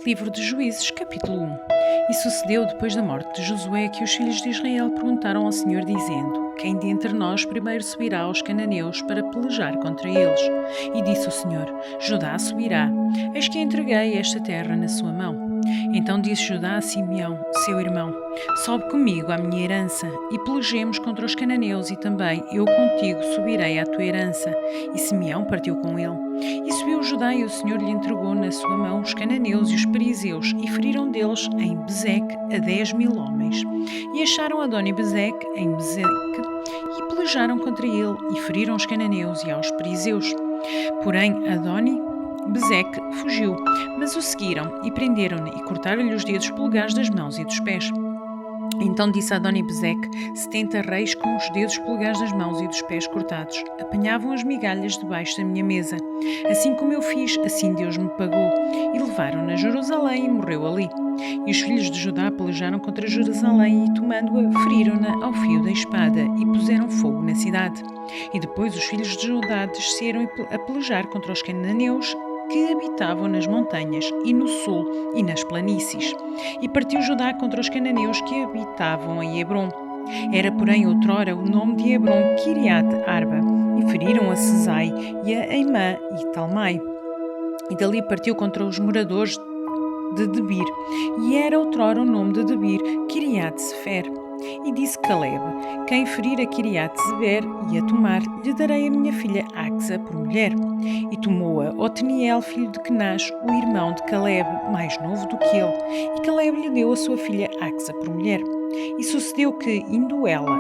Livro de Juízes, capítulo 1. E sucedeu depois da morte de Josué que os filhos de Israel perguntaram ao Senhor, dizendo: Quem de entre nós primeiro subirá aos cananeus para pelejar contra eles? E disse o Senhor: Judá subirá, eis que entreguei esta terra na sua mão. Então disse Judá a Simeão, seu irmão: Sobe comigo à minha herança, e pelejemos contra os cananeus, e também eu contigo subirei à tua herança. E Simeão partiu com ele. E subiu Judá, e o Senhor lhe entregou na sua mão os cananeus e os perizeus, e feriram deles em Bezeque a 10.000 homens. E acharam Adoni-Bezeque em Bezeque, e pelejaram contra ele, e feriram os cananeus e aos perizeus. Porém Adoni-Bezeque fugiu, mas o seguiram, e prenderam-no, e cortaram-lhe os dedos polegares das mãos e dos pés. Então disse Adoni-Bezeque: 70 reis com os dedos polegares das mãos e dos pés cortados apanhavam as migalhas debaixo da minha mesa. Assim como eu fiz, assim Deus me pagou. E levaram-na a Jerusalém e morreu ali. E os filhos de Judá pelejaram contra Jerusalém e, tomando-a, feriram-na ao fio da espada e puseram fogo na cidade. E depois os filhos de Judá desceram a pelejar contra os cananeus que habitavam nas montanhas e no sul e nas planícies. E partiu Judá contra os cananeus que habitavam em Hebrom. Era, porém, outrora o nome de Hebrom Quiriate-Arba. E feriram a Sesai e a Eimã e Talmai. E dali partiu contra os moradores de Debir. E era outrora o nome de Debir Quiriate-Sefer. E disse Caleb: Quem ferir a Quiriate-Sefer e a tomar, lhe darei a minha filha Axa por mulher. E tomou-a Otniel, filho de Kenaz, o irmão de Caleb, mais novo do que ele. E Caleb lhe deu a sua filha Axa por mulher. E sucedeu que, indo ela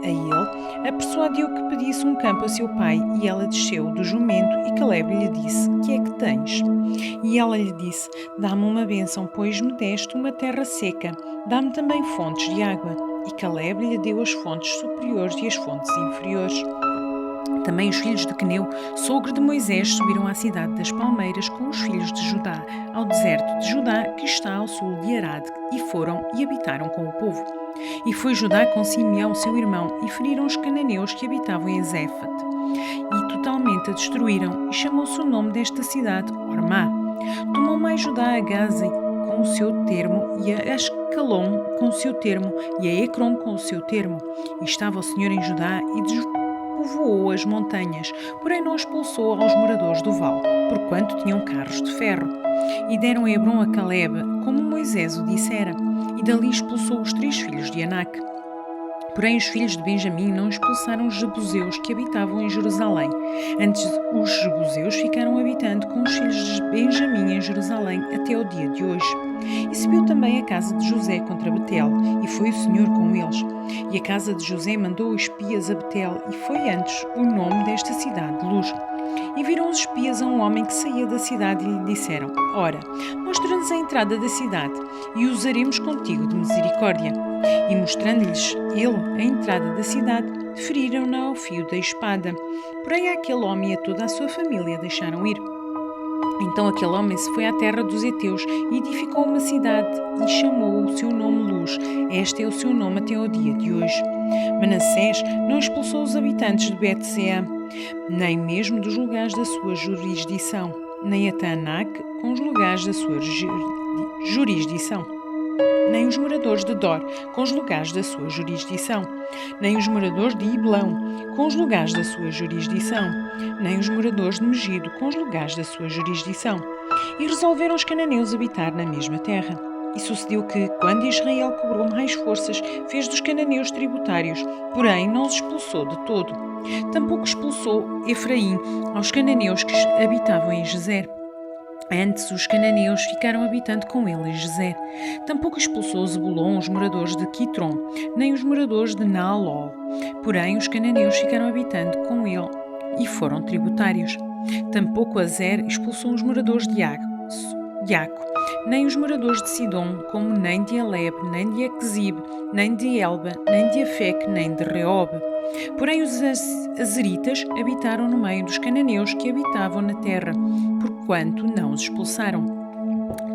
a ele, a persuadiu que pedisse um campo a seu pai, e ela desceu do jumento, e Caleb lhe disse: Que é que tens? E ela lhe disse: Dá-me uma bênção, pois me deste uma terra seca. Dá-me também fontes de água. E Caleb lhe deu as fontes superiores e as fontes inferiores. Também os filhos de Queneu, sogro de Moisés, subiram à cidade das palmeiras com os filhos de Judá, ao deserto de Judá, que está ao sul de Arade, e foram e habitaram com o povo. E foi Judá com Simeão, seu irmão, e feriram os cananeus que habitavam em Zéfate, e totalmente a destruíram, e chamou-se o nome desta cidade Ormá. Tomou mais Judá a Gaze com o seu termo, e a Ascalon com o seu termo, e a Ecrom com o seu termo. E estava o Senhor em Judá, e despovoou as montanhas, porém não expulsou aos moradores do vale, porquanto tinham carros de ferro. E deram Hebrom a Caleb, como Moisés o dissera, e dali expulsou os 3 filhos de Anak. Porém os filhos de Benjamim não expulsaram os jebuseus que habitavam em Jerusalém. Antes os jebuseus ficaram habitando com os filhos de Benjamim em Jerusalém até o dia de hoje. E subiu também a casa de José contra Betel, e foi o Senhor com eles. E a casa de José mandou espias a Betel, e foi antes o nome desta cidade de Luz. E viram os espias a um homem que saía da cidade, e lhe disseram: Ora, mostra-nos a entrada da cidade, e usaremos contigo de misericórdia. E mostrando-lhes ele a entrada da cidade, feriram-na ao fio da espada. Porém aquele homem e a toda a sua família deixaram ir. Então aquele homem se foi à terra dos heteus e edificou uma cidade e chamou o seu nome Luz. Este é o seu nome até ao dia de hoje. Manassés não expulsou os habitantes de Bet-Sean, nem mesmo dos lugares da sua jurisdição, nem a Taanac com os lugares da sua jurisdição, nem os moradores de Dor com os lugares da sua jurisdição, nem os moradores de Iblão com os lugares da sua jurisdição, nem os moradores de Megido com os lugares da sua jurisdição. E resolveram os cananeus habitar na mesma terra. E sucedeu que, quando Israel cobrou mais forças, fez dos cananeus tributários, porém não os expulsou de todo. Tampouco expulsou Efraim aos cananeus que habitavam em Gezer. Antes os cananeus ficaram habitando com ele em Gezer. Tampouco expulsou Zebulon os moradores de Quitron, nem os moradores de Naalol. Porém os cananeus ficaram habitando com ele e foram tributários. Tampouco Azer expulsou os moradores de Iaco, nem os moradores de Sidom, como nem de Aleb, nem de Aquezib, nem de Elba, nem de Afec, nem de Reob. Porém os azeritas habitaram no meio dos cananeus que habitavam na terra, porquanto não os expulsaram.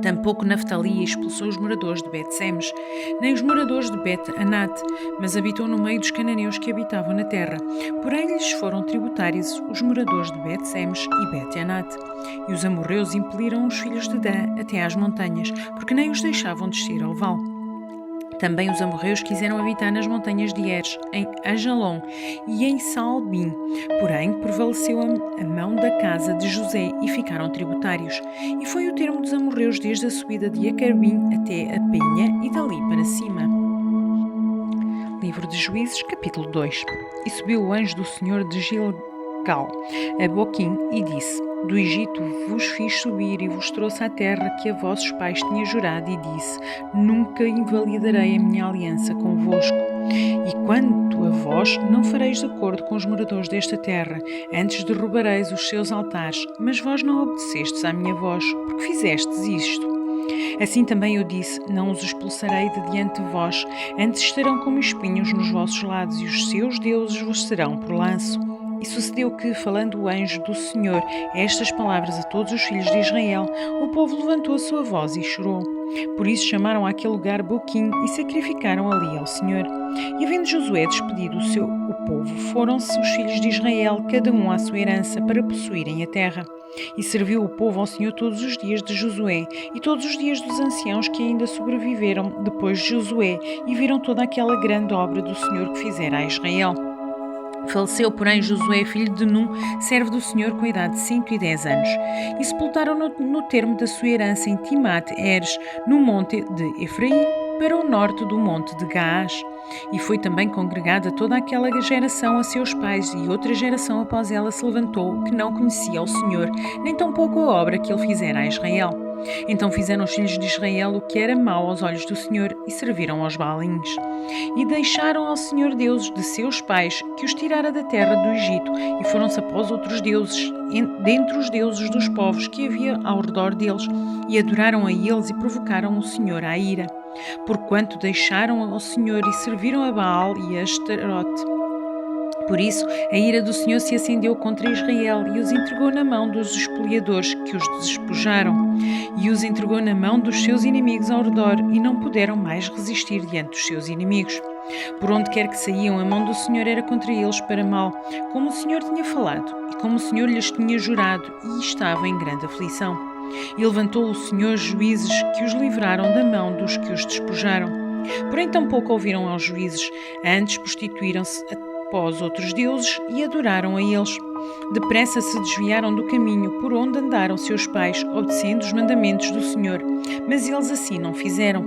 Tampouco Naftali expulsou os moradores de Bet-Semes, nem os moradores de Bet-Anat, mas habitou no meio dos cananeus que habitavam na terra. Porém lhes foram tributários os moradores de Bet-Semes e Bet-Anat. E os amorreus impeliram os filhos de Dan até às montanhas, porque nem os deixavam descer ao vale. Também os amorreus quiseram habitar nas montanhas de Eres, em Ajalon e em Saalbim. Porém, prevaleceu a mão da casa de José e ficaram tributários. E foi o termo dos amorreus desde a subida de Acarbim até a Penha e dali para cima. Livro de Juízes, capítulo 2. E subiu o anjo do Senhor de Gilgal a Boquim e disse: Do Egito vos fiz subir e vos trouxe à terra que a vossos pais tinha jurado, e disse: Nunca invalidarei a minha aliança convosco. E quanto a vós, não fareis de acordo com os moradores desta terra, antes derrubareis os seus altares, mas vós não obedecestes à minha voz, porque fizestes isto. Assim também eu disse: Não os expulsarei de diante de vós, antes estarão como espinhos nos vossos lados, e os seus deuses vos serão por lanço. E sucedeu que, falando o anjo do Senhor estas palavras a todos os filhos de Israel, o povo levantou a sua voz e chorou. Por isso chamaram àquele lugar Boquim e sacrificaram ali ao Senhor. E havendo Josué despedido o povo, foram-se os filhos de Israel, cada um à sua herança, para possuírem a terra. E serviu o povo ao Senhor todos os dias de Josué e todos os dias dos anciãos que ainda sobreviveram depois de Josué e viram toda aquela grande obra do Senhor que fizera a Israel. Faleceu, porém, Josué, filho de Num, servo do Senhor, com a idade de 110 anos. E sepultaram-no no termo da sua herança em Timat-Heres, no monte de Efraim, para o norte do monte de Gaás. E foi também congregada toda aquela geração a seus pais, e outra geração após ela se levantou, que não conhecia o Senhor, nem tampouco a obra que ele fizera a Israel. Então fizeram os filhos de Israel o que era mau aos olhos do Senhor e serviram aos Baalins. E deixaram ao Senhor Deus de seus pais, que os tirara da terra do Egito, e foram-se após outros deuses, dentre os deuses dos povos que havia ao redor deles, e adoraram a eles e provocaram o Senhor à ira. Porquanto deixaram ao Senhor e serviram a Baal e a Astarote. Por isso, a ira do Senhor se acendeu contra Israel e os entregou na mão dos espoliadores, que os despojaram, e os entregou na mão dos seus inimigos ao redor, e não puderam mais resistir diante dos seus inimigos. Por onde quer que saíam, a mão do Senhor era contra eles para mal, como o Senhor tinha falado, e como o Senhor lhes tinha jurado, e estava em grande aflição. E levantou o Senhor juízes que os livraram da mão dos que os despojaram. Porém, tampouco ouviram aos juízes, antes prostituíram-se após outros deuses e adoraram a eles. Depressa se desviaram do caminho por onde andaram seus pais, obedecendo os mandamentos do Senhor, mas eles assim não fizeram.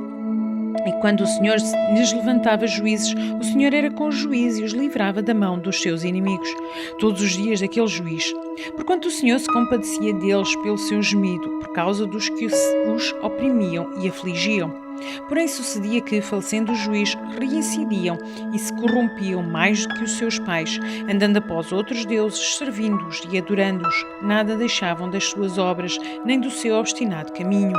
E quando o Senhor lhes levantava juízes, o Senhor era com os juízes e os livrava da mão dos seus inimigos, todos os dias daquele juiz. Porquanto o Senhor se compadecia deles pelo seu gemido, por causa dos que os oprimiam e afligiam. Porém sucedia que, falecendo o juiz, reincidiam e se corrompiam mais do que os seus pais, andando após outros deuses, servindo-os e adorando-os. Nada deixavam das suas obras, nem do seu obstinado caminho.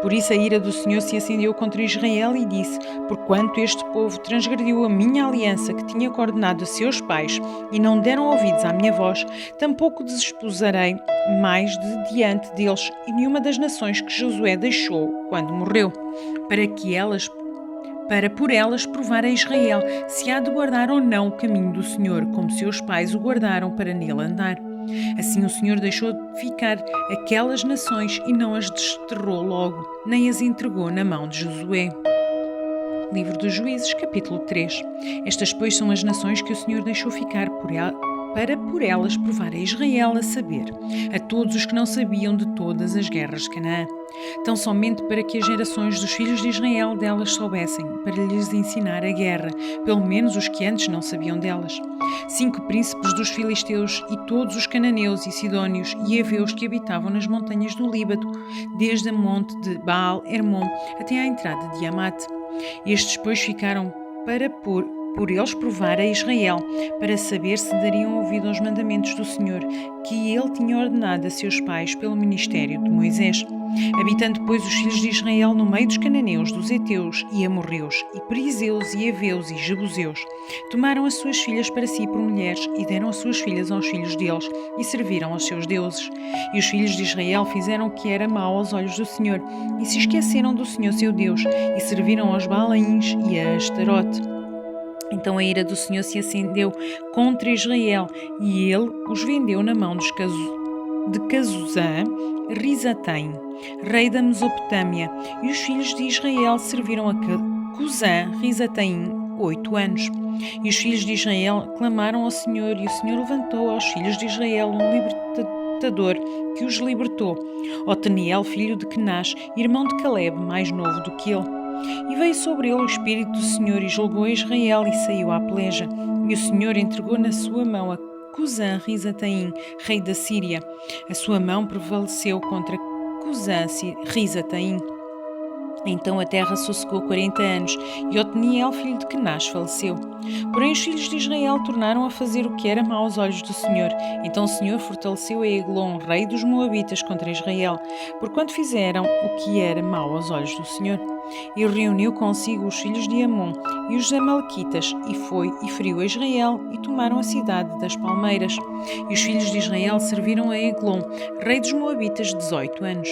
Por isso a ira do Senhor se acendeu contra Israel e disse: Porquanto este povo transgrediu a minha aliança que tinha coordenado a seus pais e não deram ouvidos à minha voz, tampouco desesposarei mais de diante deles e nenhuma das nações que Josué deixou quando morreu, para por elas provar a Israel se há de guardar ou não o caminho do Senhor, como seus pais o guardaram para nele andar. Assim o Senhor deixou de ficar aquelas nações e não as desterrou logo, nem as entregou na mão de Josué. Livro dos Juízes, capítulo 3. Estas, pois, são as nações que o Senhor deixou ficar para por elas provar a Israel, a saber, a todos os que não sabiam de todas as guerras de Canaã, tão somente para que as gerações dos filhos de Israel delas soubessem, para lhes ensinar a guerra, pelo menos os que antes não sabiam delas. 5 príncipes dos filisteus e todos os cananeus e sidônios e heveus que habitavam nas montanhas do Líbano, desde a monte de Baal-Hermon até à entrada de Amate. Estes, pois, ficaram para por por eles provar a Israel, para saber se dariam ouvido aos mandamentos do Senhor, que ele tinha ordenado a seus pais pelo ministério de Moisés. Habitando, pois, os filhos de Israel no meio dos cananeus, dos heteus e amorreus, e perizeus e heveus e jebuseus, tomaram as suas filhas para si por mulheres e deram as suas filhas aos filhos deles e serviram aos seus deuses. E os filhos de Israel fizeram o que era mau aos olhos do Senhor e se esqueceram do Senhor seu Deus e serviram aos Baalaíns e a Astarote. Então a ira do Senhor se acendeu contra Israel e ele os vendeu na mão de Cazuzã, Risataim, rei da Mesopotâmia, e os filhos de Israel serviram a Cuzã, Risataim, 8 anos. E os filhos de Israel clamaram ao Senhor, e o Senhor levantou aos filhos de Israel um libertador que os libertou, Otaniel, filho de Kenaz, irmão de Caleb, mais novo do que ele. E veio sobre ele o Espírito do Senhor e julgou Israel e saiu à peleja. E o Senhor entregou na sua mão a Cuzã Risataim, rei da Síria. A sua mão prevaleceu contra Cuzã Risataim. Então a terra sossegou 40 anos, e Otaniel, filho de Kenaz, faleceu. Porém os filhos de Israel tornaram a fazer o que era mau aos olhos do Senhor. Então o Senhor fortaleceu a Eglon, rei dos Moabitas, contra Israel, porquanto fizeram o que era mau aos olhos do Senhor. E reuniu consigo os filhos de Amon e os Amalequitas, e foi e feriu a Israel, e tomaram a cidade das palmeiras. E os filhos de Israel serviram a Eglon, rei dos Moabitas, 18 anos.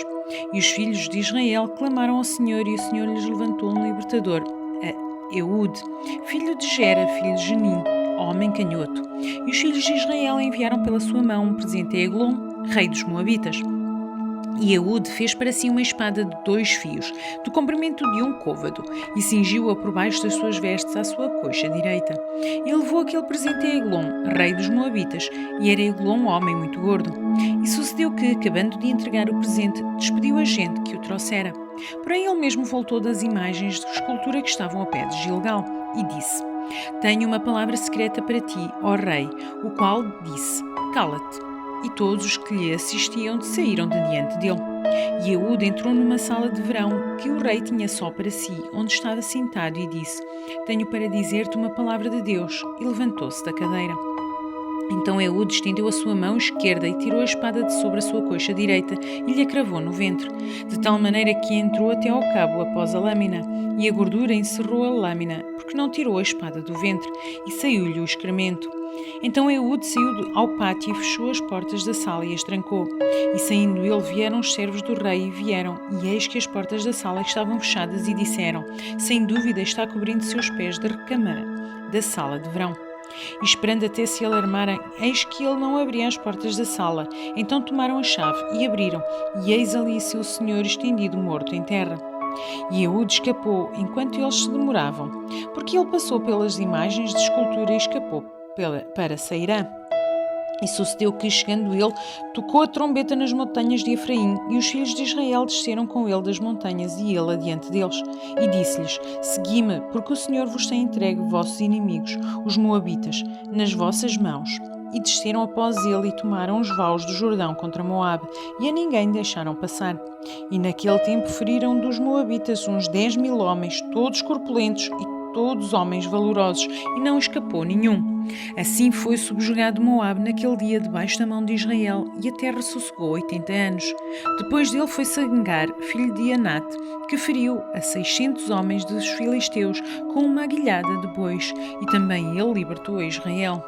E os filhos de Israel clamaram ao Senhor, e o Senhor lhes levantou um libertador, a Eude, filho de Gera, filho de Genim, homem canhoto. E os filhos de Israel enviaram pela sua mão um presente a Eglon, rei dos Moabitas. E Eude fez para si uma espada de 2 fios, do comprimento de 1 côvado, e cingiu-a por baixo das suas vestes à sua coxa direita. E levou aquele presente a Eglon, rei dos Moabitas, e era Eglon um homem muito gordo. E sucedeu que, acabando de entregar o presente, despediu a gente que o trouxera. Porém ele mesmo voltou das imagens de escultura que estavam ao pé de Gilgal, e disse: Tenho uma palavra secreta para ti, ó rei, o qual disse: Cala-te. E todos os que lhe assistiam saíram de diante dele. E Eude entrou numa sala de verão que o rei tinha só para si, onde estava sentado, e disse: Tenho para dizer-te uma palavra de Deus. E levantou-se da cadeira. Então Eude estendeu a sua mão esquerda e tirou a espada de sobre a sua coxa direita e lhe a cravou no ventre, de tal maneira que entrou até ao cabo após a lâmina, e a gordura encerrou a lâmina, porque não tirou a espada do ventre, e saiu-lhe o excremento. Então Eude saiu ao pátio e fechou as portas da sala e as trancou. E saindo ele, vieram os servos do rei, e vieram, e eis que as portas da sala estavam fechadas, e disseram: Sem dúvida está cobrindo seus pés da recâmara da sala de verão. E esperando até se alarmarem, eis que ele não abria as portas da sala. Então tomaram a chave e abriram, e eis ali seu senhor estendido morto em terra. E Eude escapou enquanto eles se demoravam, porque ele passou pelas imagens de escultura e escapou para Seirã. E sucedeu que, chegando ele, tocou a trombeta nas montanhas de Efraim, e os filhos de Israel desceram com ele das montanhas, e ele adiante deles. E disse-lhes: Segui-me, porque o Senhor vos tem entregue vossos inimigos, os Moabitas, nas vossas mãos. E desceram após ele e tomaram os vaus do Jordão contra Moabe, e a ninguém deixaram passar. E naquele tempo feriram dos Moabitas uns 10.000 homens, todos corpulentos e todos homens valorosos, e não escapou nenhum. Assim foi subjugado Moabe naquele dia debaixo da mão de Israel, e a terra sossegou 80 anos. Depois dele foi Sangar, filho de Anat, que feriu a 600 homens dos filisteus com uma aguilhada de bois, e também ele libertou a Israel.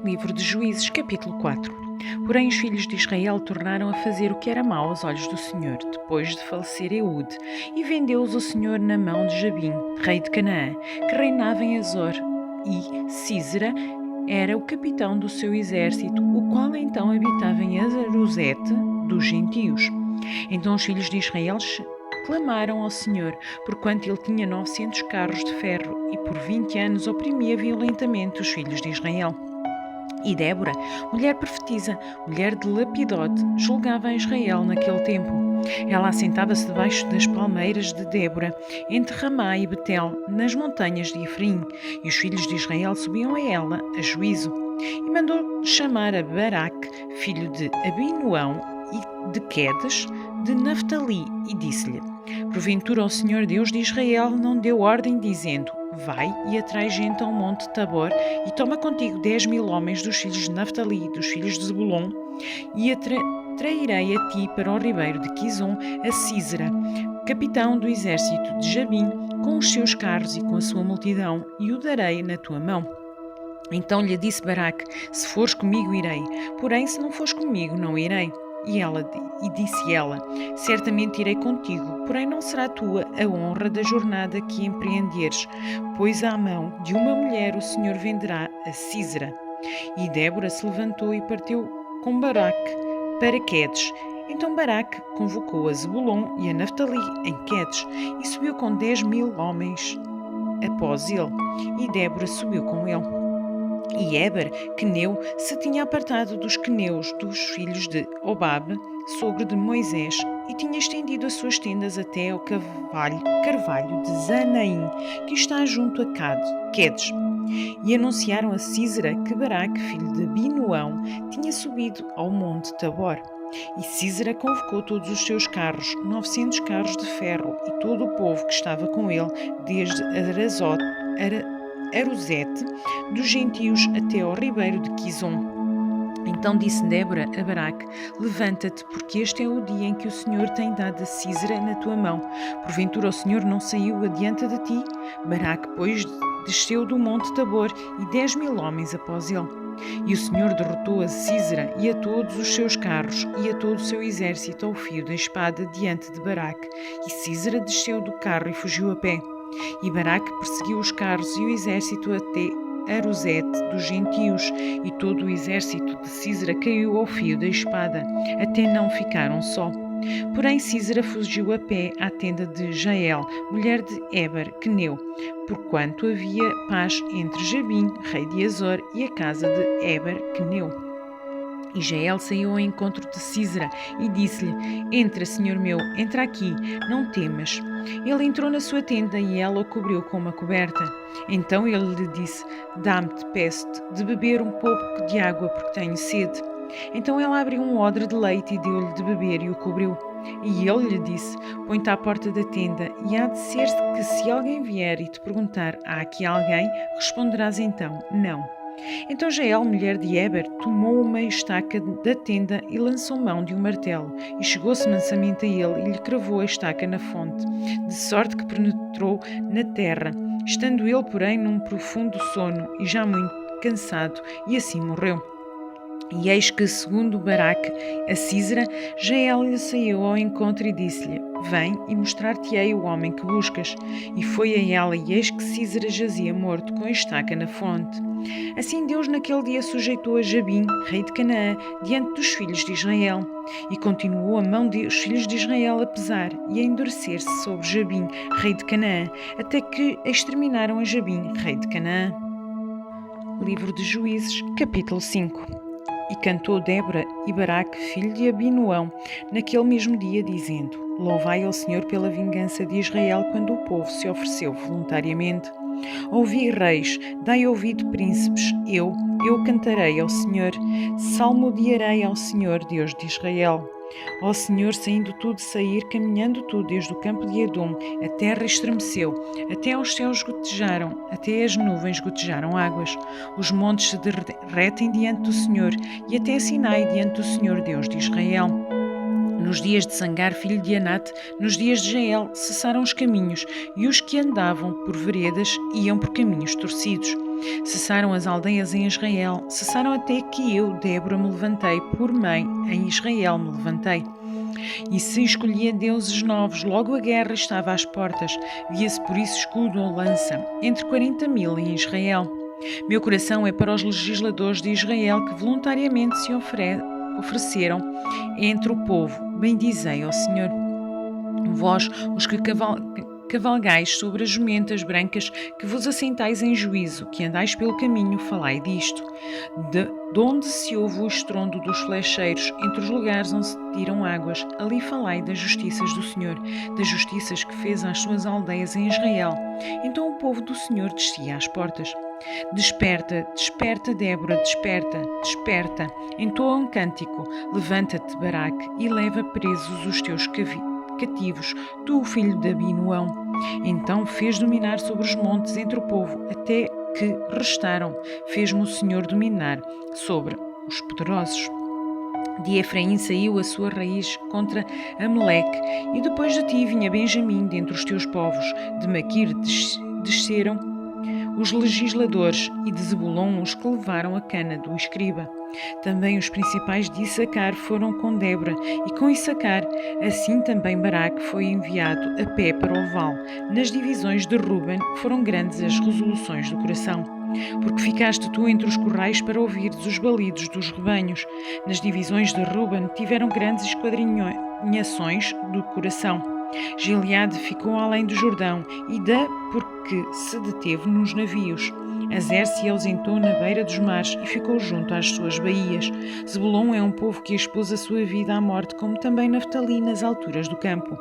Livro de Juízes, capítulo 4. Porém os filhos de Israel tornaram a fazer o que era mau aos olhos do Senhor, depois de falecer Eude, e vendeu-os o Senhor na mão de Jabim, rei de Canaã, que reinava em Azor, e Sísera era o capitão do seu exército, o qual então habitava em Azaruzete dos gentios. Então os filhos de Israel clamaram ao Senhor, porquanto ele tinha 900 carros de ferro, e por 20 anos oprimia violentamente os filhos de Israel. E Débora, mulher profetisa, mulher de Lapidote, julgava a Israel naquele tempo. Ela assentava-se debaixo das palmeiras de Débora, entre Ramá e Betel, nas montanhas de Efraim, e os filhos de Israel subiam a ela a juízo. E mandou chamar a Baraque, filho de Abinoão, e de Quedes, de Naftali, e disse-lhe: Porventura o Senhor Deus de Israel não deu ordem dizendo: Vai e atrai gente ao monte Tabor e toma contigo 10.000 homens dos filhos de Naftali e dos filhos de Zebulon e trairei a ti para o ribeiro de Quizon a Sísera, capitão do exército de Jabim, com os seus carros e com a sua multidão, e o darei na tua mão. Então lhe disse Baraque: Se fores comigo, irei, porém se não fores comigo, não irei. E disse ela: Certamente irei contigo, porém não será tua a honra da jornada que empreenderes, pois à mão de uma mulher o Senhor venderá a Sísera. E Débora se levantou e partiu com Baraque para Quedes. Então Baraque convocou a Zebulon e a Naftali em Quedes e subiu com 10.000 homens após ele, e Débora subiu com ele. E Éber, queneu, se tinha apartado dos queneus dos filhos de Obabe, sogro de Moisés, e tinha estendido as suas tendas até ao carvalho de Zanaim, que está junto a Quedes. E anunciaram a Sísera que Baraque, filho de Binuão, tinha subido ao monte Tabor. E Sísera convocou todos os seus carros, 900 carros de ferro, e todo o povo que estava com ele, desde Arosete, dos gentios até ao ribeiro de Quizon. Então disse Débora a Baraque: Levanta-te, porque este é o dia em que o Senhor tem dado a Sísera na tua mão. Porventura o Senhor não saiu adiante de ti? Baraque, pois, desceu do monte Tabor, e 10.000 homens após ele. E o Senhor derrotou a Sísera e a todos os seus carros e a todo o seu exército ao fio da espada diante de Baraque. E Sísera desceu do carro e fugiu a pé. E Baraque perseguiu os carros e o exército até Arosete dos gentios, e todo o exército de Sísera caiu ao fio da espada, até não ficaram só. Porém Sísera fugiu a pé à tenda de Jael, mulher de Éber, queneu, porquanto havia paz entre Jabim, rei de Azor, e a casa de Éber, queneu. E Jael saiu ao encontro de Sísera e disse-lhe: Entra, senhor meu, entra aqui, não temas. Ele entrou na sua tenda e ela o cobriu com uma coberta. Então ele lhe disse: Dá-me, peço-te, de beber um pouco de água, porque tenho sede. Então ela abriu um odre de leite e deu-lhe de beber e o cobriu. E ele lhe disse: Põe-te à porta da tenda, e há de ser que se alguém vier e te perguntar: Há aqui alguém? Responderás então: Não. Então Jael, mulher de Éber, tomou uma estaca da tenda e lançou mão de um martelo, e chegou-se mansamente a ele e lhe cravou a estaca na fonte, de sorte que penetrou na terra, estando ele, porém, num profundo sono e já muito cansado, e assim morreu. E eis que, segundo Baraque, a Sísera, Jael lhe saiu ao encontro e disse-lhe: Vem e mostrar-te-ei o homem que buscas. E foi a ela, e eis que Sísera jazia morto com a estaca na fonte. Assim Deus naquele dia sujeitou a Jabim, rei de Canaã, diante dos filhos de Israel. E continuou a mão dos filhos de Israel a pesar e a endurecer-se sobre Jabim, rei de Canaã, até que exterminaram a Jabim, rei de Canaã. Livro de Juízes, capítulo 5. E cantou Débora e Baraque, filho de Abinuão, naquele mesmo dia, dizendo: Louvai ao Senhor pela vingança de Israel, quando o povo se ofereceu voluntariamente. Ouvi, reis, dai ouvido, príncipes, eu cantarei ao Senhor, salmodiarei ao Senhor, Deus de Israel. Ó Senhor, saindo tu de Sair, caminhando tu desde o campo de Edom, a terra estremeceu, até aos céus gotejaram, até as nuvens gotejaram águas. Os montes se derretem diante do Senhor, e até Sinai diante do Senhor, Deus de Israel. Nos dias de Sangar, filho de Anate, nos dias de Jael, cessaram os caminhos, e os que andavam por veredas iam por caminhos torcidos. Cessaram as aldeias em Israel, cessaram até que eu, Débora, me levantei, por mãe, em Israel me levantei. E se escolhia deuses novos, logo a guerra estava às portas, via-se por isso escudo ou lança, entre 40.000 em Israel. Meu coração é para os legisladores de Israel que voluntariamente se ofereceram entre o povo. Bendizei ao Senhor. Vós, os que cavalgais sobre as jumentas brancas, que vos assentais em juízo, que andais pelo caminho, falai disto. De onde se ouve o estrondo dos flecheiros, entre os lugares onde se tiram águas, ali falai das justiças do Senhor, das justiças que fez às suas aldeias em Israel. Então o povo do Senhor descia às portas. Desperta, desperta, Débora, desperta, desperta. Entoa um cântico. Levanta-te, Baraque, e leva presos os teus cativos, tu, filho de Abinuão. Então fez dominar sobre os montes entre o povo, até que restaram. Fez-me o Senhor dominar sobre os poderosos. De Efraim saiu a sua raiz contra Amaleque, e depois de ti vinha Benjamim dentre os teus povos. De Maquir desceram os legisladores, e de Zebulon os que levaram a cana do escriba. Também os principais de Issacar foram com Débora e com Issacar. Assim também Baraque foi enviado a pé para o vale. Nas divisões de Ruben foram grandes as resoluções do coração, porque ficaste tu entre os corrais para ouvires os balidos dos rebanhos. Nas divisões de Ruben tiveram grandes esquadrinhações do coração. Gileade ficou além do Jordão, e porque se deteve nos navios. Azer se ausentou na beira dos mares e ficou junto às suas baías. Zebulon é um povo que expôs a sua vida à morte, como também Naftali nas alturas do campo.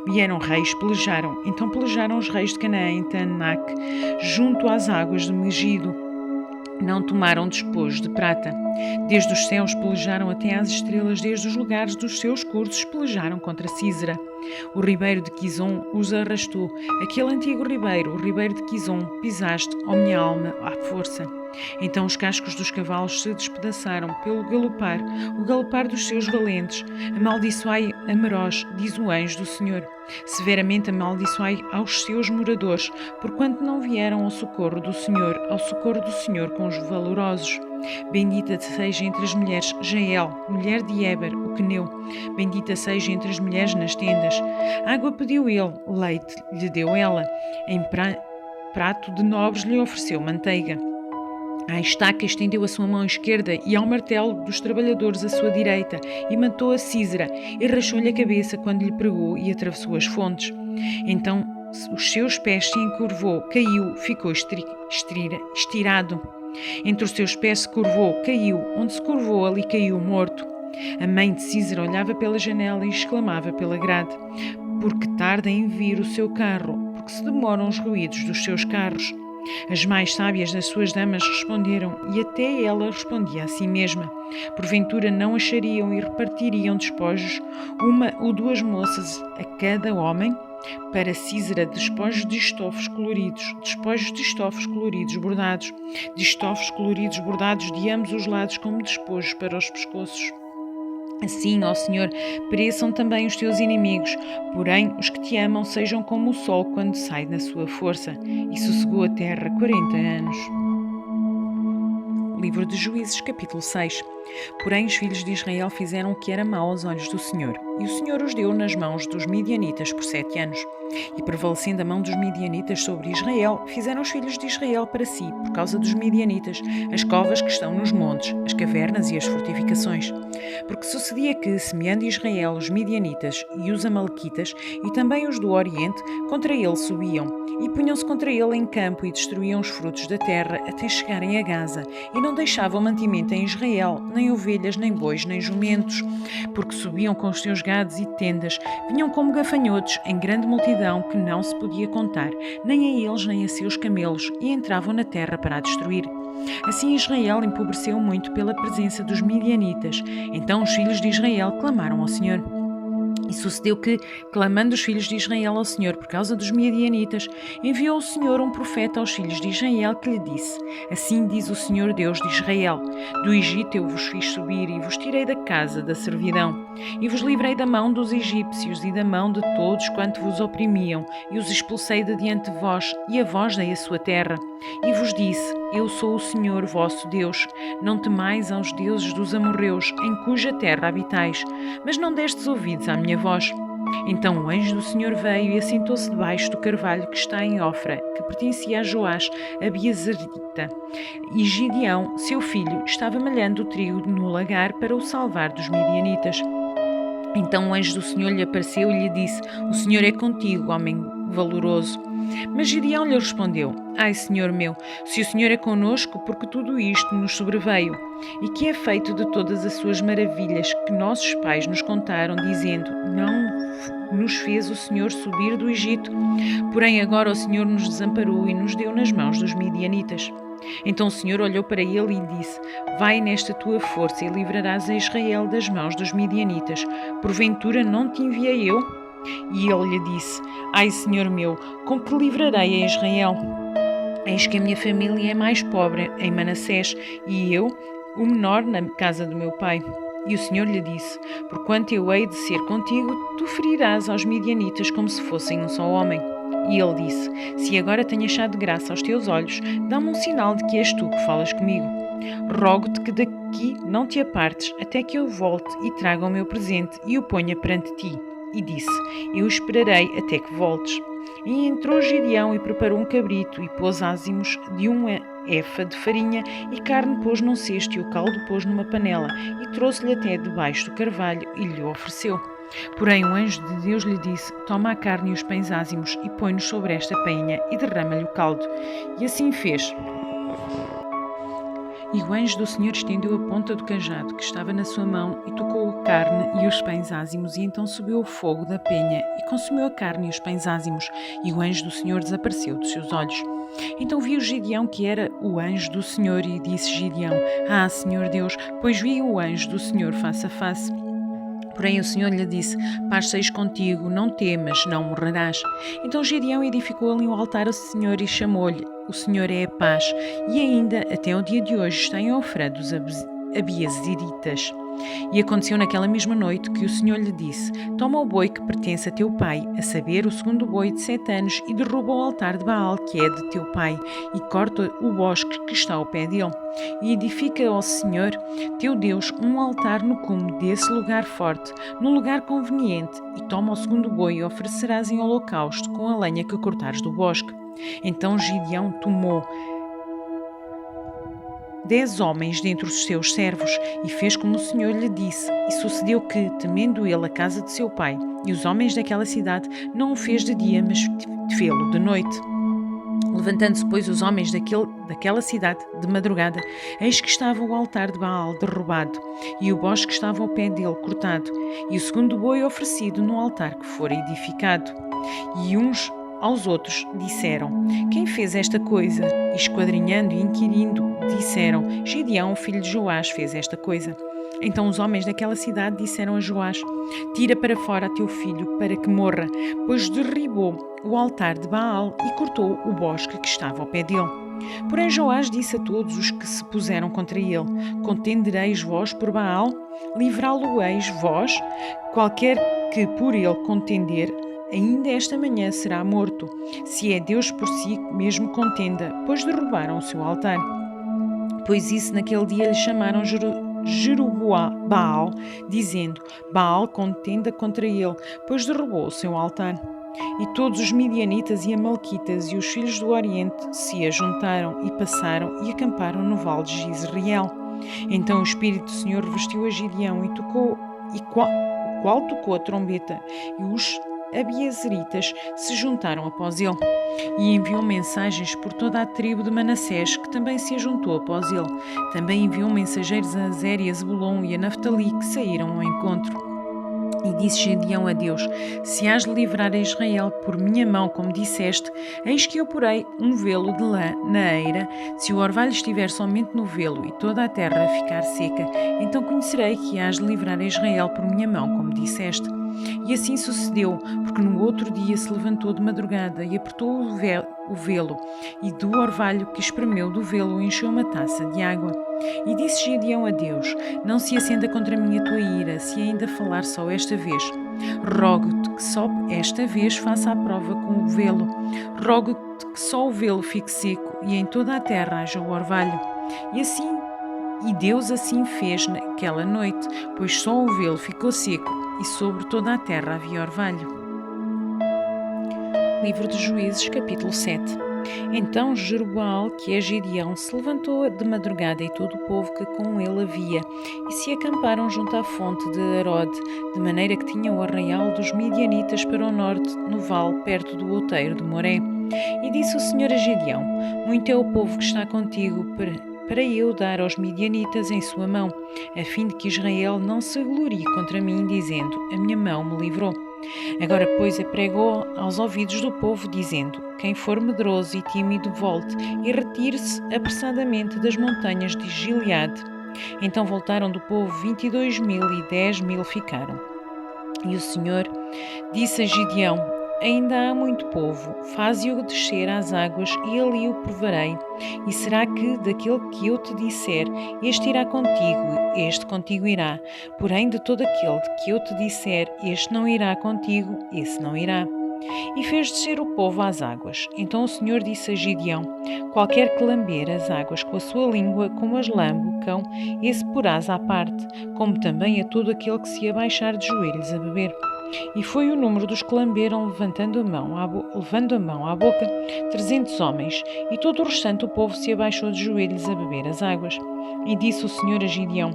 Vieram reis, pelejaram. Então pelejaram os reis de Canaã em Taanac, junto às águas de Megido. Não tomaram despojo de prata. Desde os céus pelejaram até às estrelas, desde os lugares dos seus cursos pelejaram contra Sísera. O ribeiro de Quizon os arrastou. Aquele antigo ribeiro, o ribeiro de Quizon, pisaste, ó minha alma, à força. Então os cascos dos cavalos se despedaçaram pelo galopar, o galopar dos seus valentes. Amaldiçoai a Meroz, diz o anjo do Senhor. Severamente amaldiçoai aos seus moradores, porquanto não vieram ao socorro do Senhor com os valorosos. Bendita seja entre as mulheres Jael, mulher de Eber, o queneu. Bendita seja entre as mulheres nas tendas. Água pediu ele, leite lhe deu ela. Em prato de nobres lhe ofereceu manteiga. À estaca estendeu a sua mão esquerda e ao martelo dos trabalhadores a sua direita, e matou a Sísera, e rachou-lhe a cabeça quando lhe pregou e atravessou as fontes. Então os seus pés se encurvou, caiu, ficou estirado. Entre os seus pés se curvou, caiu, onde se curvou ali caiu morto. A mãe de Sísera olhava pela janela e exclamava pela grade: porque tarda em vir o seu carro, porque se demoram os ruídos dos seus carros. As mais sábias das suas damas responderam, e até ela respondia a si mesma. Porventura não achariam e repartiriam despojos, uma ou duas moças a cada homem? Para Sísera, despojos de estofos coloridos bordados, de estofos coloridos bordados de ambos os lados como despojos para os pescoços. Assim, ó Senhor, pereçam também os teus inimigos, porém os que te amam sejam como o sol quando sai na sua força. E sossegou a terra 40 anos. Livro de Juízes, capítulo 6. Porém os filhos de Israel fizeram o que era mau aos olhos do Senhor, e o Senhor os deu nas mãos dos midianitas por 7 anos. E prevalecendo a mão dos midianitas sobre Israel, fizeram os filhos de Israel para si, por causa dos midianitas, as covas que estão nos montes, as cavernas e as fortificações. Porque sucedia que, semeando Israel os midianitas e os amalequitas, e também os do Oriente, contra ele subiam, e punham-se contra ele em campo e destruíam os frutos da terra até chegarem a Gaza, e não deixavam mantimento em Israel, nem ovelhas, nem bois, nem jumentos, porque subiam com os seus gados e tendas, vinham como gafanhotos, em grande multidão que não se podia contar, nem a eles nem a seus camelos, e entravam na terra para a destruir. Assim Israel empobreceu muito pela presença dos midianitas. Então os filhos de Israel clamaram ao Senhor. E sucedeu que, clamando os filhos de Israel ao Senhor por causa dos midianitas, enviou o Senhor um profeta aos filhos de Israel que lhe disse: Assim diz o Senhor Deus de Israel: Do Egito eu vos fiz subir e vos tirei da casa da servidão, e vos livrei da mão dos egípcios e da mão de todos quanto vos oprimiam, e os expulsei de diante de vós, e a vós dei a sua terra. E vos disse: Eu sou o Senhor vosso Deus. Não temais aos deuses dos amorreus, em cuja terra habitais, mas não destes ouvidos à minha voz. Então o anjo do Senhor veio e assentou-se debaixo do carvalho que está em Ofra, que pertencia a Joás, a Biezerita. E Gideão, seu filho, estava malhando o trigo no lagar para o salvar dos midianitas. Então o anjo do Senhor lhe apareceu e lhe disse: O Senhor é contigo, homem valoroso. Mas Gideão lhe respondeu: Ai, Senhor meu, se o Senhor é conosco, porque tudo isto nos sobreveio? E que é feito de todas as suas maravilhas que nossos pais nos contaram, dizendo: Não nos fez o Senhor subir do Egito? Porém agora o Senhor nos desamparou e nos deu nas mãos dos midianitas. Então o Senhor olhou para ele e disse: Vai nesta tua força e livrarás a Israel das mãos dos midianitas. Porventura não te enviei eu? E ele lhe disse: Ai, Senhor meu, com que livrarei a Israel? Eis que a minha família é mais pobre em Manassés, e eu, o menor na casa do meu pai. E o Senhor lhe disse: Porquanto eu hei de ser contigo, tu ferirás aos midianitas como se fossem um só homem. E ele disse: Se agora tenho achado graça aos teus olhos, dá-me um sinal de que és tu que falas comigo. Rogo-te que daqui não te apartes, até que eu volte e traga o meu presente e o ponha perante ti. E disse: Eu esperarei até que voltes. E entrou Gideão e preparou um cabrito e pôs ázimos de uma efa de farinha e carne pôs num cesto e o caldo pôs numa panela e trouxe-lhe até debaixo do carvalho e lhe ofereceu. Porém o anjo de Deus lhe disse: Toma a carne e os pães ázimos e põe-nos sobre esta painha e derrama-lhe o caldo. E assim fez. E o anjo do Senhor estendeu a ponta do cajado que estava na sua mão e tocou a carne e os pães ázimos, e então subiu o fogo da penha e consumiu a carne e os pães ázimos, e o anjo do Senhor desapareceu dos seus olhos. Então viu Gideão que era o anjo do Senhor, e disse Gideão: Ah, Senhor Deus, pois vi o anjo do Senhor face a face. Porém o Senhor lhe disse: Paz seja contigo, não temas, não morrerás. Então Gideão edificou ali um altar ao Senhor e chamou-lhe: O Senhor é a paz, e ainda até o dia de hoje está em Ofra dos Abiezeritas. E aconteceu naquela mesma noite que o Senhor lhe disse: Toma o boi que pertence a teu pai, a saber, o segundo boi de 7 anos, e derruba o altar de Baal, que é de teu pai, e corta o bosque que está ao pé dele. E edifica ao Senhor, teu Deus, um altar no cume desse lugar forte, no lugar conveniente, e toma o segundo boi e oferecerás em holocausto com a lenha que cortares do bosque. Então Gideão tomou 10 homens dentre os seus servos, e fez como o Senhor lhe disse. E sucedeu que, temendo ele a casa de seu pai, e os homens daquela cidade, não o fez de dia, mas fê-lo de noite. Levantando-se, pois, os homens daquela cidade, de madrugada, eis que estava o altar de Baal derrubado, e o bosque que estava ao pé dele cortado, e o segundo boi oferecido no altar que fora edificado. E uns aos outros disseram: Quem fez esta coisa? E esquadrinhando e inquirindo, disseram: Gideão, filho de Joás, fez esta coisa. Então os homens daquela cidade disseram a Joás: Tira para fora teu filho, para que morra, pois derribou o altar de Baal e cortou o bosque que estava ao pé dele. Porém Joás disse a todos os que se puseram contra ele: Contendereis vós por Baal? Livrá-lo-eis vós? Qualquer que por ele contender, ainda esta manhã será morto. Se é Deus por si mesmo contenda, pois derrubaram o seu altar. Pois isso naquele dia lhe chamaram Jerubaal, dizendo: Baal contenda contra ele, pois derrubou o seu altar. E todos os midianitas e amalequitas e os filhos do Oriente se ajuntaram e passaram e acamparam no vale de Jezreel. Então o Espírito do Senhor vestiu a Gideão e o qual tocou a trombeta, e os Abiezeritas se juntaram após ele. E enviou mensagens por toda a tribo de Manassés, que também se ajuntou após ele. Também enviou mensageiros a Azer e a Zebulon e a Naftali, que saíram ao encontro. E disse Gideão a Deus: Se hás de livrar a Israel por minha mão, como disseste, eis que eu porei um velo de lã na eira. Se o orvalho estiver somente no velo e toda a terra ficar seca, então conhecerei que hás de livrar a Israel por minha mão, como disseste. E assim sucedeu, porque no outro dia se levantou de madrugada e apertou o velo, e do orvalho que espremeu do velo encheu uma taça de água. E disse Gideão a Deus: Não se acenda contra mim a tua ira, se ainda falar só esta vez. Rogo-te que só esta vez faça a prova com o velo. Rogo-te que só o velo fique seco e em toda a terra haja o orvalho. E Deus assim fez naquela noite, pois só o velo ficou seco e sobre toda a terra havia orvalho. Livro de Juízes, capítulo 7. Então Jerubaal, que é Gideão, se levantou de madrugada e todo o povo que com ele havia, e se acamparam junto à fonte de Arode, de maneira que tinham o arraial dos midianitas para o norte, no vale, perto do outeiro de Moré. E disse o Senhor a Gideão: Muito é o povo que está contigo para eu dar aos midianitas em sua mão, a fim de que Israel não se glorie contra mim, dizendo: A minha mão me livrou. Agora, pois, apregou aos ouvidos do povo, dizendo: Quem for medroso e tímido, volte e retire-se apressadamente das montanhas de Gileade. Então voltaram do povo 22.000 e 10.000 ficaram. E o Senhor Disse a Gideão: ainda há muito povo, faze-o descer às águas e ali o provarei. E será que daquele que eu te disser, este irá contigo, este contigo irá. Porém, de todo aquele de que eu te disser, este não irá contigo, esse não irá. E fez descer o povo às águas. Então o Senhor disse a Gideão: qualquer que lamber as águas com a sua língua, como as lambe o cão, esse porás à parte, como também a todo aquele que se abaixar de joelhos a beber. E foi o número dos que lamberam, levando a mão à boca, 300 homens, e todo o restante do povo se abaixou de joelhos a beber as águas. E disse o Senhor a Gideão: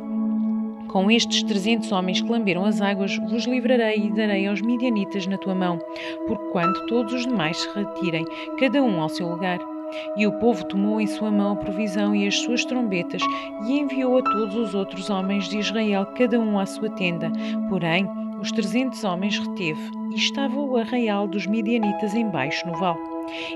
com estes 300 homens que lamberam as águas, vos livrarei e darei aos midianitas na tua mão, porquanto todos os demais se retirem, cada um ao seu lugar. E o povo tomou em sua mão a provisão e as suas trombetas, e enviou a todos os outros homens de Israel, cada um à sua tenda. Porém, os 300 homens reteve, e estava o arraial dos midianitas embaixo no vale.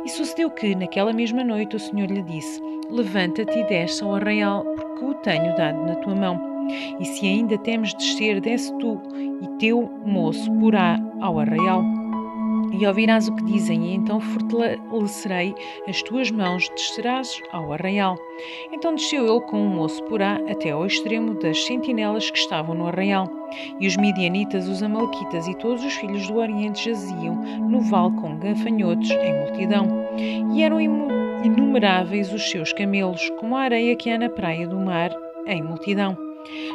E sucedeu que, naquela mesma noite, o Senhor lhe disse: levanta-te e desce ao arraial, porque o tenho dado na tua mão. E se ainda temes descer, desce tu e teu moço porá ao arraial. E ouvirás o que dizem, e então fortalecerei as tuas mãos, descerás ao arraial. Então desceu ele com o moço porá até ao extremo das sentinelas que estavam no arraial. E os midianitas, os amalequitas e todos os filhos do Oriente jaziam no vale com gafanhotos em multidão. E eram inumeráveis os seus camelos, como a areia que há na praia do mar em multidão.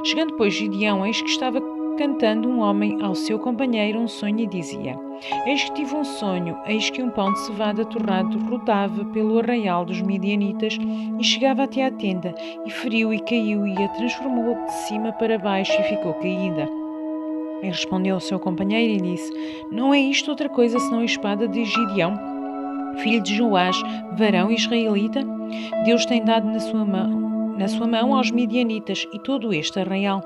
Chegando, pois, Gideão, eis que estava cantando um homem ao seu companheiro um sonho e dizia: eis que tive um sonho, eis que um pão de cevada torrado rodava pelo arraial dos midianitas e chegava até à tenda, e feriu e caiu e a transformou de cima para baixo e ficou caída. E respondeu ao seu companheiro e disse: não é isto outra coisa senão a espada de Gideão, filho de Joás, varão israelita? Deus tem dado na sua mão aos midianitas e todo este arraial.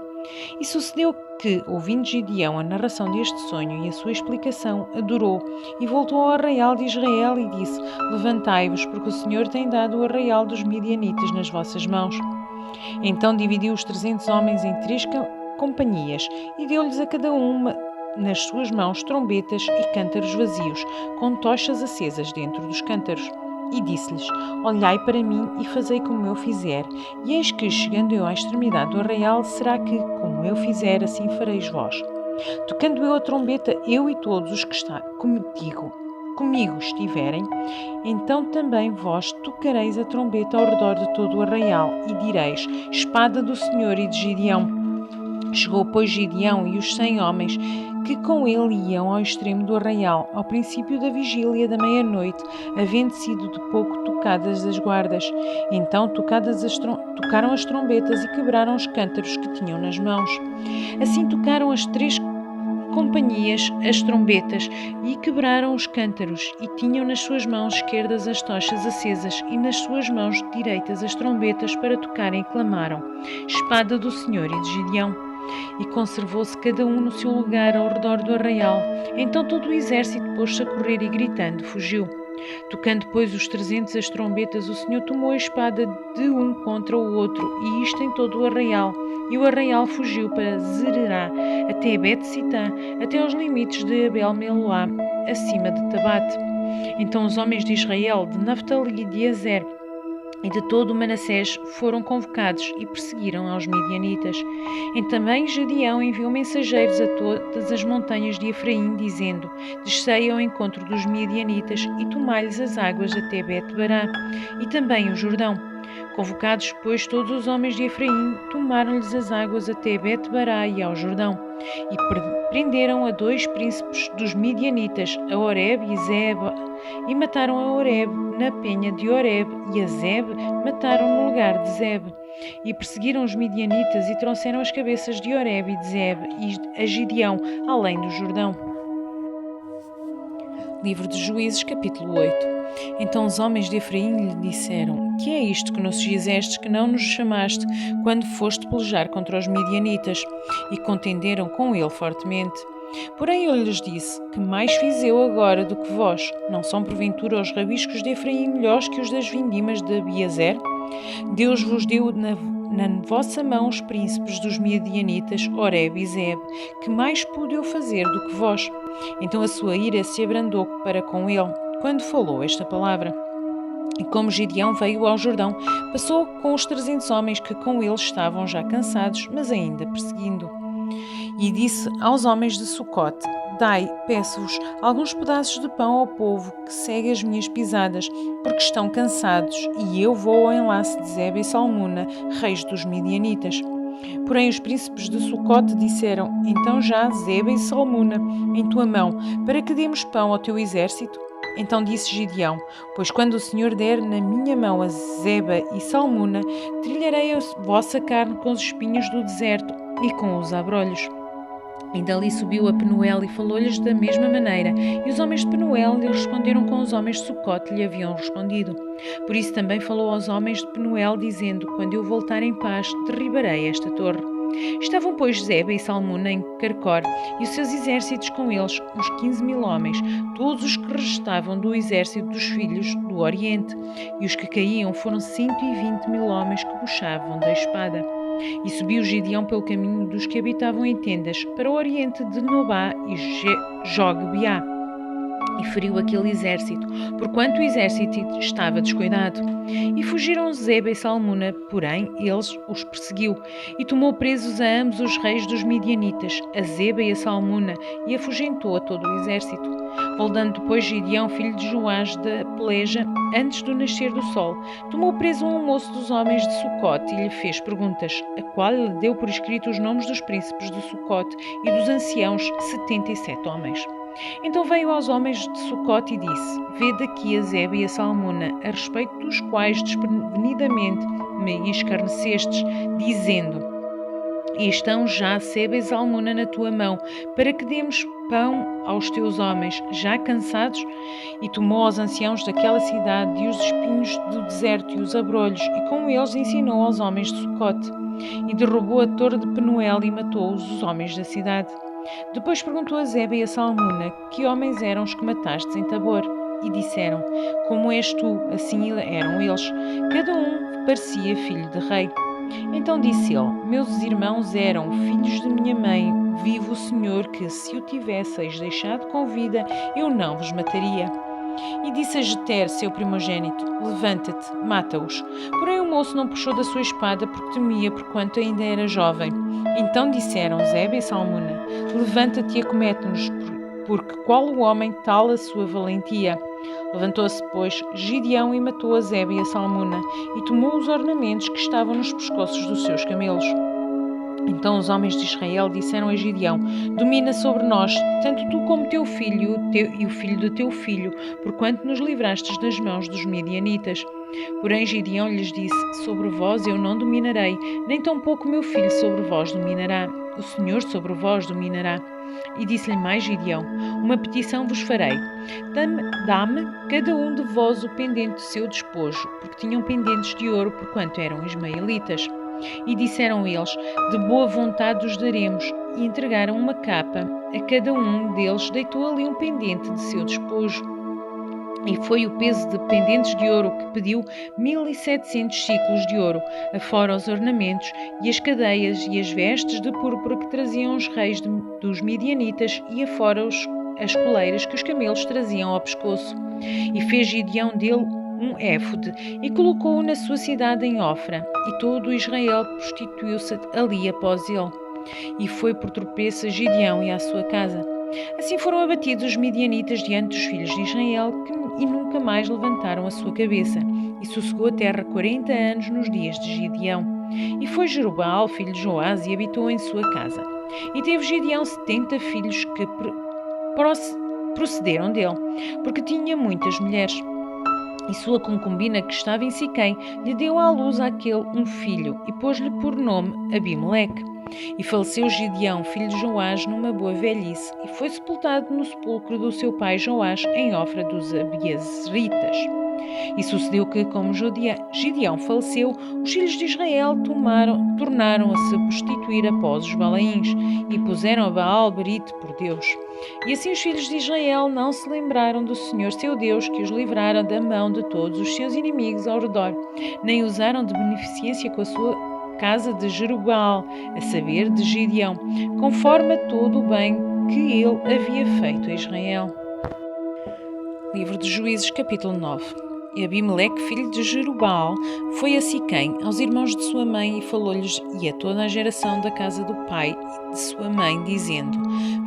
E sucedeu que, ouvindo Gideão a narração deste sonho e a sua explicação, adorou e voltou ao arraial de Israel e disse: levantai-vos, porque o Senhor tem dado o arraial dos midianitas nas vossas mãos. Então dividiu os 300 homens em 3 companhias e deu-lhes a cada uma nas suas mãos trombetas e cântaros vazios, com tochas acesas dentro dos cântaros. E disse-lhes: olhai para mim e fazei como eu fizer. E eis que, chegando eu à extremidade do arraial, será que, como eu fizer, assim fareis vós. Tocando eu a trombeta, eu e todos os que está comigo estiverem, então também vós tocareis a trombeta ao redor de todo o arraial, e direis: espada do Senhor e de Gideão. Chegou, pois, Gideão e os 100 homens que com ele iam ao extremo do arraial, ao princípio da vigília da meia-noite, havendo sido de pouco tocadas as guardas. Então tocaram as trombetas e quebraram os cântaros que tinham nas mãos. Assim tocaram as 3 companhias as trombetas e quebraram os cântaros, e tinham nas suas mãos esquerdas as tochas acesas e nas suas mãos direitas as trombetas para tocarem, e clamaram: espada do Senhor e de Gideão. E conservou-se cada um no seu lugar ao redor do arraial. Então todo o exército pôs-se a correr e gritando fugiu. Tocando, pois, os 300 as trombetas, o Senhor tomou a espada de um contra o outro, e isto em todo o arraial. E o arraial fugiu para Zererá, até Bet-Sitã, até aos limites de Abel-Meloá, acima de Tabate. Então os homens de Israel, de Naftali e de Azer, e de todo o Manassés foram convocados e perseguiram aos midianitas. E também Gideão enviou mensageiros a todas as montanhas de Efraim, dizendo: descei ao encontro dos midianitas e tomai-lhes as águas até Bet-Bará, e também o Jordão. Convocados, pois, todos os homens de Efraim, tomaram-lhes as águas até Bet-Bará e ao Jordão. E prenderam a 2 príncipes dos midianitas, a Oreb e Zeb, e mataram a Oreb na penha de Oreb, e a Zeb mataram no lugar de Zeb. E perseguiram os midianitas e trouxeram as cabeças de Oreb e de Zeb e a Gideão, além do Jordão. Livro de Juízes, capítulo 8. Então os homens de Efraim lhe disseram: que é isto que nos fizeste, que não nos chamaste, quando foste pelejar contra os midianitas? E contenderam com ele fortemente. Porém eu lhes disse: que mais fiz eu agora do que vós? Não são porventura os rabiscos de Efraim melhores que os das vindimas de Abiezer? Deus vos deu na vossa mão os príncipes dos Midianitas, Oreb e Zeeb, que mais pude eu fazer do que vós? Então a sua ira se abrandou para com ele, quando falou esta palavra. E como Gideão veio ao Jordão, passou com os 300 homens que com ele estavam já cansados, mas ainda perseguindo. E disse aos homens de Sucote: Dai, peço-vos, alguns pedaços de pão ao povo que segue as minhas pisadas, porque estão cansados, e eu vou ao enlace de Zeba e Salmuna, reis dos Midianitas. Porém os príncipes de Sucote disseram: Então já Zeba e Salmuna em tua mão, para que demos pão ao teu exército? Então disse Gideão: Pois quando o Senhor der na minha mão a Zeba e Salmuna, trilharei a vossa carne com os espinhos do deserto e com os abrolhos. E dali subiu a Penuel e falou-lhes da mesma maneira. E os homens de Penuel lhe responderam como os homens de Sucote lhe haviam respondido. Por isso também falou aos homens de Penuel, dizendo: Quando eu voltar em paz, derribarei esta torre. Estavam, pois, Zeba e Salmuna em Carcor, e os seus exércitos com eles, uns 15.000 homens, todos os que restavam do exército dos filhos do Oriente, e os que caíam foram 120.000 homens que puxavam da espada. E subiu Gideão pelo caminho dos que habitavam em tendas, para o oriente de Nobá e Jogbeá, e feriu aquele exército, porquanto o exército estava descuidado. E fugiram Zeba e Salmuna, porém eles os perseguiu, e tomou presos a ambos os reis dos Midianitas, a Zeba e a Salmuna, e afugentou a todo o exército. Voltando depois Gideão, filho de Joás da peleja, antes do nascer do sol, tomou preso um moço dos homens de Sucote e lhe fez perguntas, a qual lhe deu por escrito os nomes dos príncipes de Sucote e dos anciãos 77 homens. Então veio aos homens de Sucote e disse: Vede aqui a Zeba e a Salmuna, a respeito dos quais desprevenidamente me escarnecestes, dizendo: Estão já Zeba e Salmuna na tua mão, para que demos pão aos teus homens, já cansados? E tomou aos anciãos daquela cidade e os espinhos do deserto e os abrolhos, e com eles ensinou aos homens de Sucote. E derrubou a torre de Penuel e matou os homens da cidade. Depois perguntou a Zeba e a Salmuna: Que homens eram os que matastes em Tabor? E disseram: Como és tu, assim eram eles. Cada um parecia filho de rei. Então disse ele: Meus irmãos eram filhos de minha mãe. Vive o Senhor que, se o tivesseis deixado com vida, eu não vos mataria. E disse a Jeter, seu primogênito: Levanta-te, mata-os. Porém o moço não puxou da sua espada, porque temia, porquanto ainda era jovem. Então disseram Zeba e Salmuna: Levanta-te e acomete-nos, porque qual o homem, tal a sua valentia. Levantou-se, pois, Gideão e matou a Zeba e a Salmuna, e tomou os ornamentos que estavam nos pescoços dos seus camelos. Então os homens de Israel disseram a Gideão: Domina sobre nós, tanto tu como teu filho e o filho do teu filho, porquanto nos livrastes das mãos dos Midianitas. Porém Gideão lhes disse: Sobre vós eu não dominarei, nem tampouco meu filho sobre vós dominará. O Senhor sobre vós dominará. E disse-lhe mais Gideão: Uma petição vos farei. Dá-me cada um de vós o pendente do seu despojo, porque tinham pendentes de ouro, porquanto eram ismaelitas. E disseram eles: De boa vontade os daremos. E entregaram uma capa. A cada um deles deitou ali um pendente de seu despojo. E foi o peso de pendentes de ouro que pediu 1.700 ciclos de ouro, afora os ornamentos e as cadeias e as vestes de púrpura que traziam os reis dos Midianitas, e afora as coleiras que os camelos traziam ao pescoço. E fez Gideão dele um éfode, e colocou-o na sua cidade em Ofra, e todo o Israel prostituiu-se ali após ele. E foi por tropeço a Gideão e à sua casa. Assim foram abatidos os midianitas diante dos filhos de Israel, e nunca mais levantaram a sua cabeça. E sossegou a terra 40 anos nos dias de Gideão. E foi Jerubaal, filho de Joás, e habitou em sua casa. E teve Gideão 70 filhos que procederam dele, porque tinha muitas mulheres. E sua concubina, que estava em Siquém, lhe deu à luz àquele um filho, e pôs-lhe por nome Abimeleque. E faleceu Gideão, filho de Joás, numa boa velhice, e foi sepultado no sepulcro do seu pai Joás, em Ofra dos Abiezritas. E sucedeu que, como Gideão faleceu, os filhos de Israel tornaram a se prostituir após os Balaíns, e puseram a Baal-berite por Deus. E assim os filhos de Israel não se lembraram do Senhor seu Deus, que os livrara da mão de todos os seus inimigos ao redor, nem usaram de beneficência com a sua casa de Jerubbaal, a saber, de Gideão, conforme a todo o bem que ele havia feito a Israel. Livro de Juízes, capítulo 9. E Abimeleque, filho de Jerubbaal, foi a Siquém, aos irmãos de sua mãe, e falou-lhes e a toda a geração da casa do pai e de sua mãe, dizendo: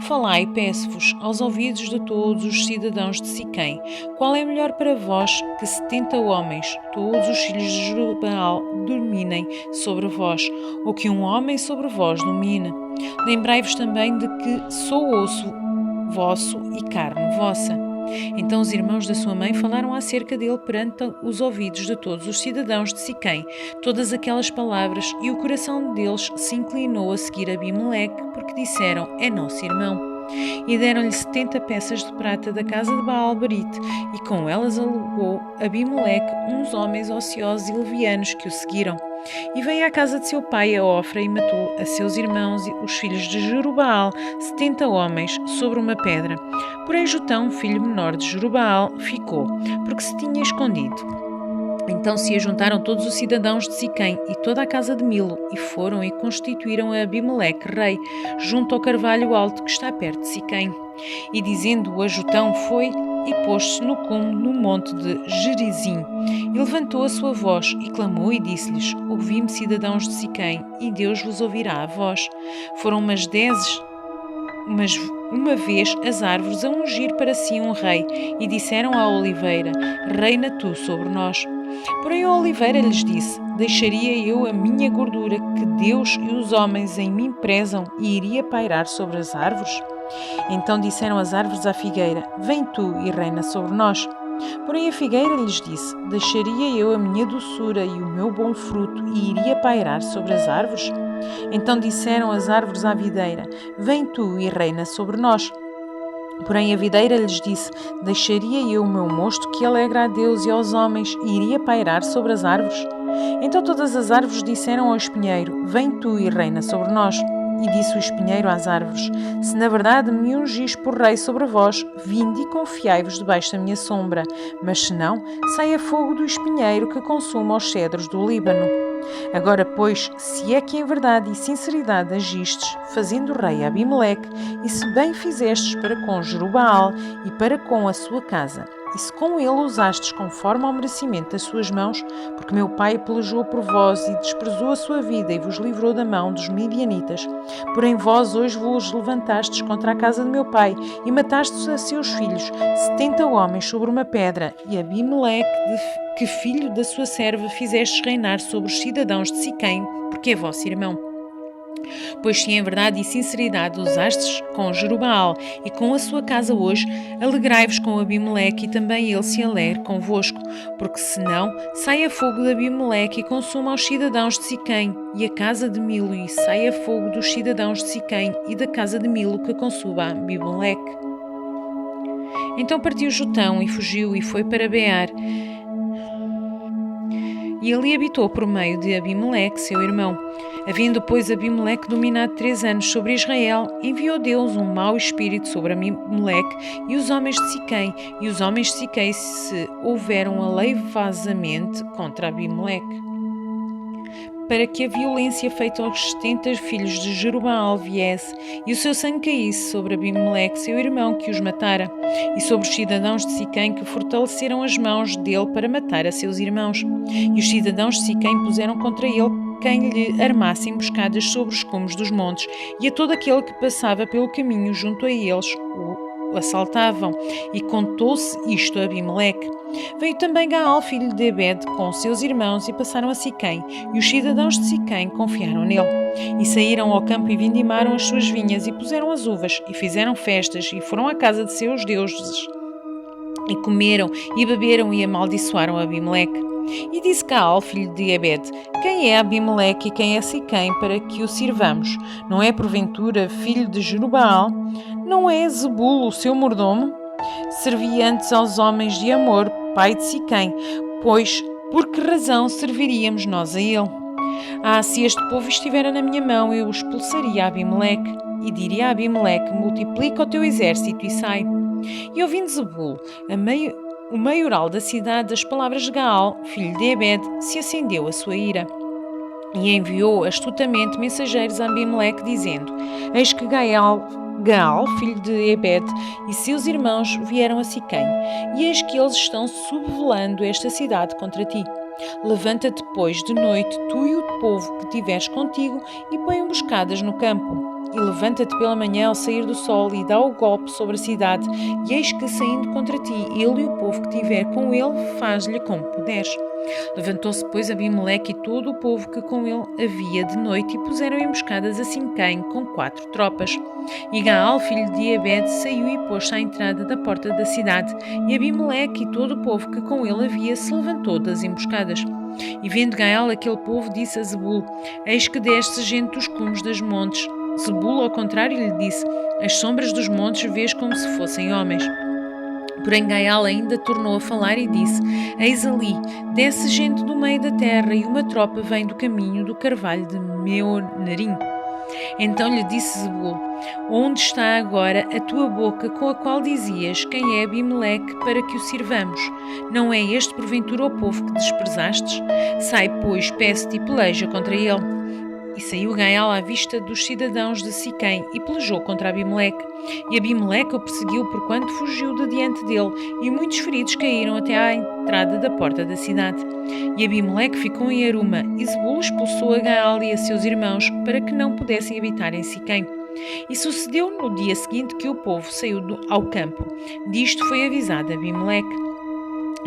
Falai, peço-vos, aos ouvidos de todos os cidadãos de Siquém, qual é melhor para vós que 70 homens, todos os filhos de Jerubbaal, dominem sobre vós, ou que um homem sobre vós domine? Lembrai-vos também de que sou osso vosso e carne vossa. Então os irmãos da sua mãe falaram acerca dele perante os ouvidos de todos os cidadãos de Siquém, todas aquelas palavras, e o coração deles se inclinou a seguir Abimeleque, porque disseram: É nosso irmão. E deram-lhe 70 peças de prata da casa de Baal-Berite, e com elas alugou Abimeleque uns homens ociosos e levianos que o seguiram. E veio à casa de seu pai a Ofra e matou a seus irmãos, os filhos de Jerubbaal, 70 homens, sobre uma pedra. Porém Jotão, filho menor de Jerubbaal, ficou, porque se tinha escondido. Então se ajuntaram todos os cidadãos de Siquém e toda a casa de Milo, e foram e constituíram a Abimeleque rei, junto ao carvalho alto que está perto de Siquém. E dizendo-o a Jotão, foi e pôs-se no cume no monte de Gerizim, e levantou a sua voz, e clamou e disse-lhes: Ouvi-me, cidadãos de Siquém, e Deus vos ouvirá a vós. Foram uma vez as árvores a ungir para si um rei, e disseram à oliveira: Reina tu sobre nós. Porém a oliveira lhes disse: Deixaria eu a minha gordura que Deus e os homens em mim prezam, e iria pairar sobre as árvores? Então disseram as árvores à figueira: Vem tu e reina sobre nós. Porém a figueira lhes disse: Deixaria eu a minha doçura e o meu bom fruto, e iria pairar sobre as árvores? Então disseram as árvores à videira: Vem tu e reina sobre nós. Porém a videira lhes disse: Deixaria eu o meu mosto que alegra a Deus e aos homens, e iria pairar sobre as árvores? Então todas as árvores disseram ao espinheiro: Vem tu e reina sobre nós. E disse o espinheiro às árvores: Se na verdade me ungis por rei sobre vós, vinde e confiai-vos debaixo da minha sombra. Mas se não, saia fogo do espinheiro que consuma os cedros do Líbano. Agora, pois, se é que em verdade e sinceridade agistes, fazendo rei Abimeleque, e se bem fizestes para com Jerubbaal e para com a sua casa, e se com ele usastes conforme ao merecimento das suas mãos, porque meu pai pelejou por vós e desprezou a sua vida e vos livrou da mão dos midianitas, porém vós hoje vos levantastes contra a casa de meu pai e matastes a seus filhos, 70 homens sobre uma pedra, e Abimeleque, que filho da sua serva fizestes reinar sobre os cidadãos de Siquém, porque é vosso irmão. Pois se em verdade e sinceridade usastes com Jerubbaal e com a sua casa hoje, alegrai-vos com Abimeleque, e também ele se alegre convosco, porque senão saia fogo de Abimeleque e consuma os cidadãos de Siquém, e a casa de Milo, e saia fogo dos cidadãos de Siquém e da casa de Milo que consuma Abimeleque. Então partiu Jotão e fugiu e foi para Beer, e ali habitou por meio de Abimeleque, seu irmão. Havendo, pois, Abimeleque dominado 3 anos sobre Israel, enviou Deus um mau espírito sobre Abimeleque e os homens de Siquém, e os homens de Siquém se houveram aleivosamente contra Abimeleque, para que a violência feita aos 70 filhos de Jerubbaal viesse, e o seu sangue caísse sobre Abimeleque, seu irmão, que os matara, e sobre os cidadãos de Siquém, que fortaleceram as mãos dele para matar a seus irmãos. E os cidadãos de Siquém puseram contra ele quem lhe armasse emboscadas sobre os cumes dos montes, e a todo aquele que passava pelo caminho junto a eles o assaltavam. E contou-se isto a Abimeleque. Veio também Gaal, filho de Ebed, com seus irmãos, e passaram a Siquém, e os cidadãos de Siquém confiaram nele. E saíram ao campo e vindimaram as suas vinhas, e puseram as uvas, e fizeram festas, e foram à casa de seus deuses, e comeram, e beberam, e amaldiçoaram Abimeleque. E disse Gaal, filho de Ebed: Quem é Abimeleque e quem é Siquém, para que o sirvamos? Não é porventura filho de Jerubbaal? Não é Zebul o seu mordomo? Servi antes aos homens de Amor, pai de Siquém, pois por que razão serviríamos nós a ele? Se este povo estivera na minha mão, eu o expulsaria a Abimeleque, e diria a Abimeleque: multiplica o teu exército e sai. E ouvindo Zebul, o maioral da cidade, as palavras de Gaal, filho de Ebed, se acendeu a sua ira. E enviou astutamente mensageiros a Abimeleque, dizendo: Eis que Gaal, filho de Ebed, e seus irmãos vieram a Siquém, e eis que eles estão subvelando esta cidade contra ti. Levanta-te, pois, de noite, tu e o povo que tiveres contigo, e põe emboscadas no campo. E levanta-te pela manhã ao sair do sol, e dá o golpe sobre a cidade, e eis que, saindo contra ti, ele e o povo que tiver com ele, faz-lhe como puderes. Levantou-se, pois, Abimeleque e todo o povo que com ele havia de noite, e puseram emboscadas a Siquém com 4 tropas. E Gaal, filho de Ebed, saiu e pôs-se à entrada da porta da cidade, e Abimeleque e todo o povo que com ele havia se levantou das emboscadas. E vendo Gaal aquele povo, disse a Zebul: Eis que desce gente dos cumes das montes. Zebul, ao contrário, lhe disse: As sombras dos montes vês como se fossem homens. Porém Gaal ainda tornou a falar e disse: Eis ali, desce gente do meio da terra, e uma tropa vem do caminho do carvalho de Meonerim. Então lhe disse Zebul: Onde está agora a tua boca com a qual dizias: Quem é Abimeleque para que o sirvamos? Não é este porventura o povo que desprezastes? Sai, pois, peço-te e peleja contra ele. E saiu Gaal à vista dos cidadãos de Siquém e pelejou contra Abimeleque. E Abimeleque o perseguiu porquanto fugiu de diante dele, e muitos feridos caíram até à entrada da porta da cidade. E Abimeleque ficou em Aruma, e Zebul expulsou a Gaal e a seus irmãos, para que não pudessem habitar em Siquém. E sucedeu no dia seguinte que o povo saiu ao campo. Disto foi avisado Abimeleque.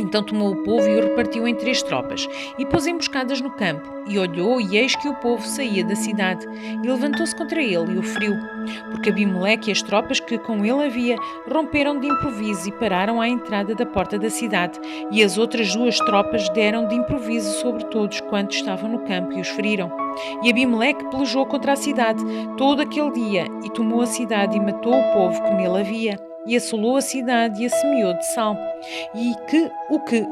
Então tomou o povo e o repartiu em 3 tropas, e pôs emboscadas no campo, e olhou, e eis que o povo saía da cidade, e levantou-se contra ele e o feriu. Porque Abimeleque e as tropas que com ele havia romperam de improviso e pararam à entrada da porta da cidade, e as outras 2 tropas deram de improviso sobre todos quantos estavam no campo e os feriram. E Abimeleque pelejou contra a cidade todo aquele dia, e tomou a cidade e matou o povo que nele havia. E assolou a cidade e a semeou de sal. E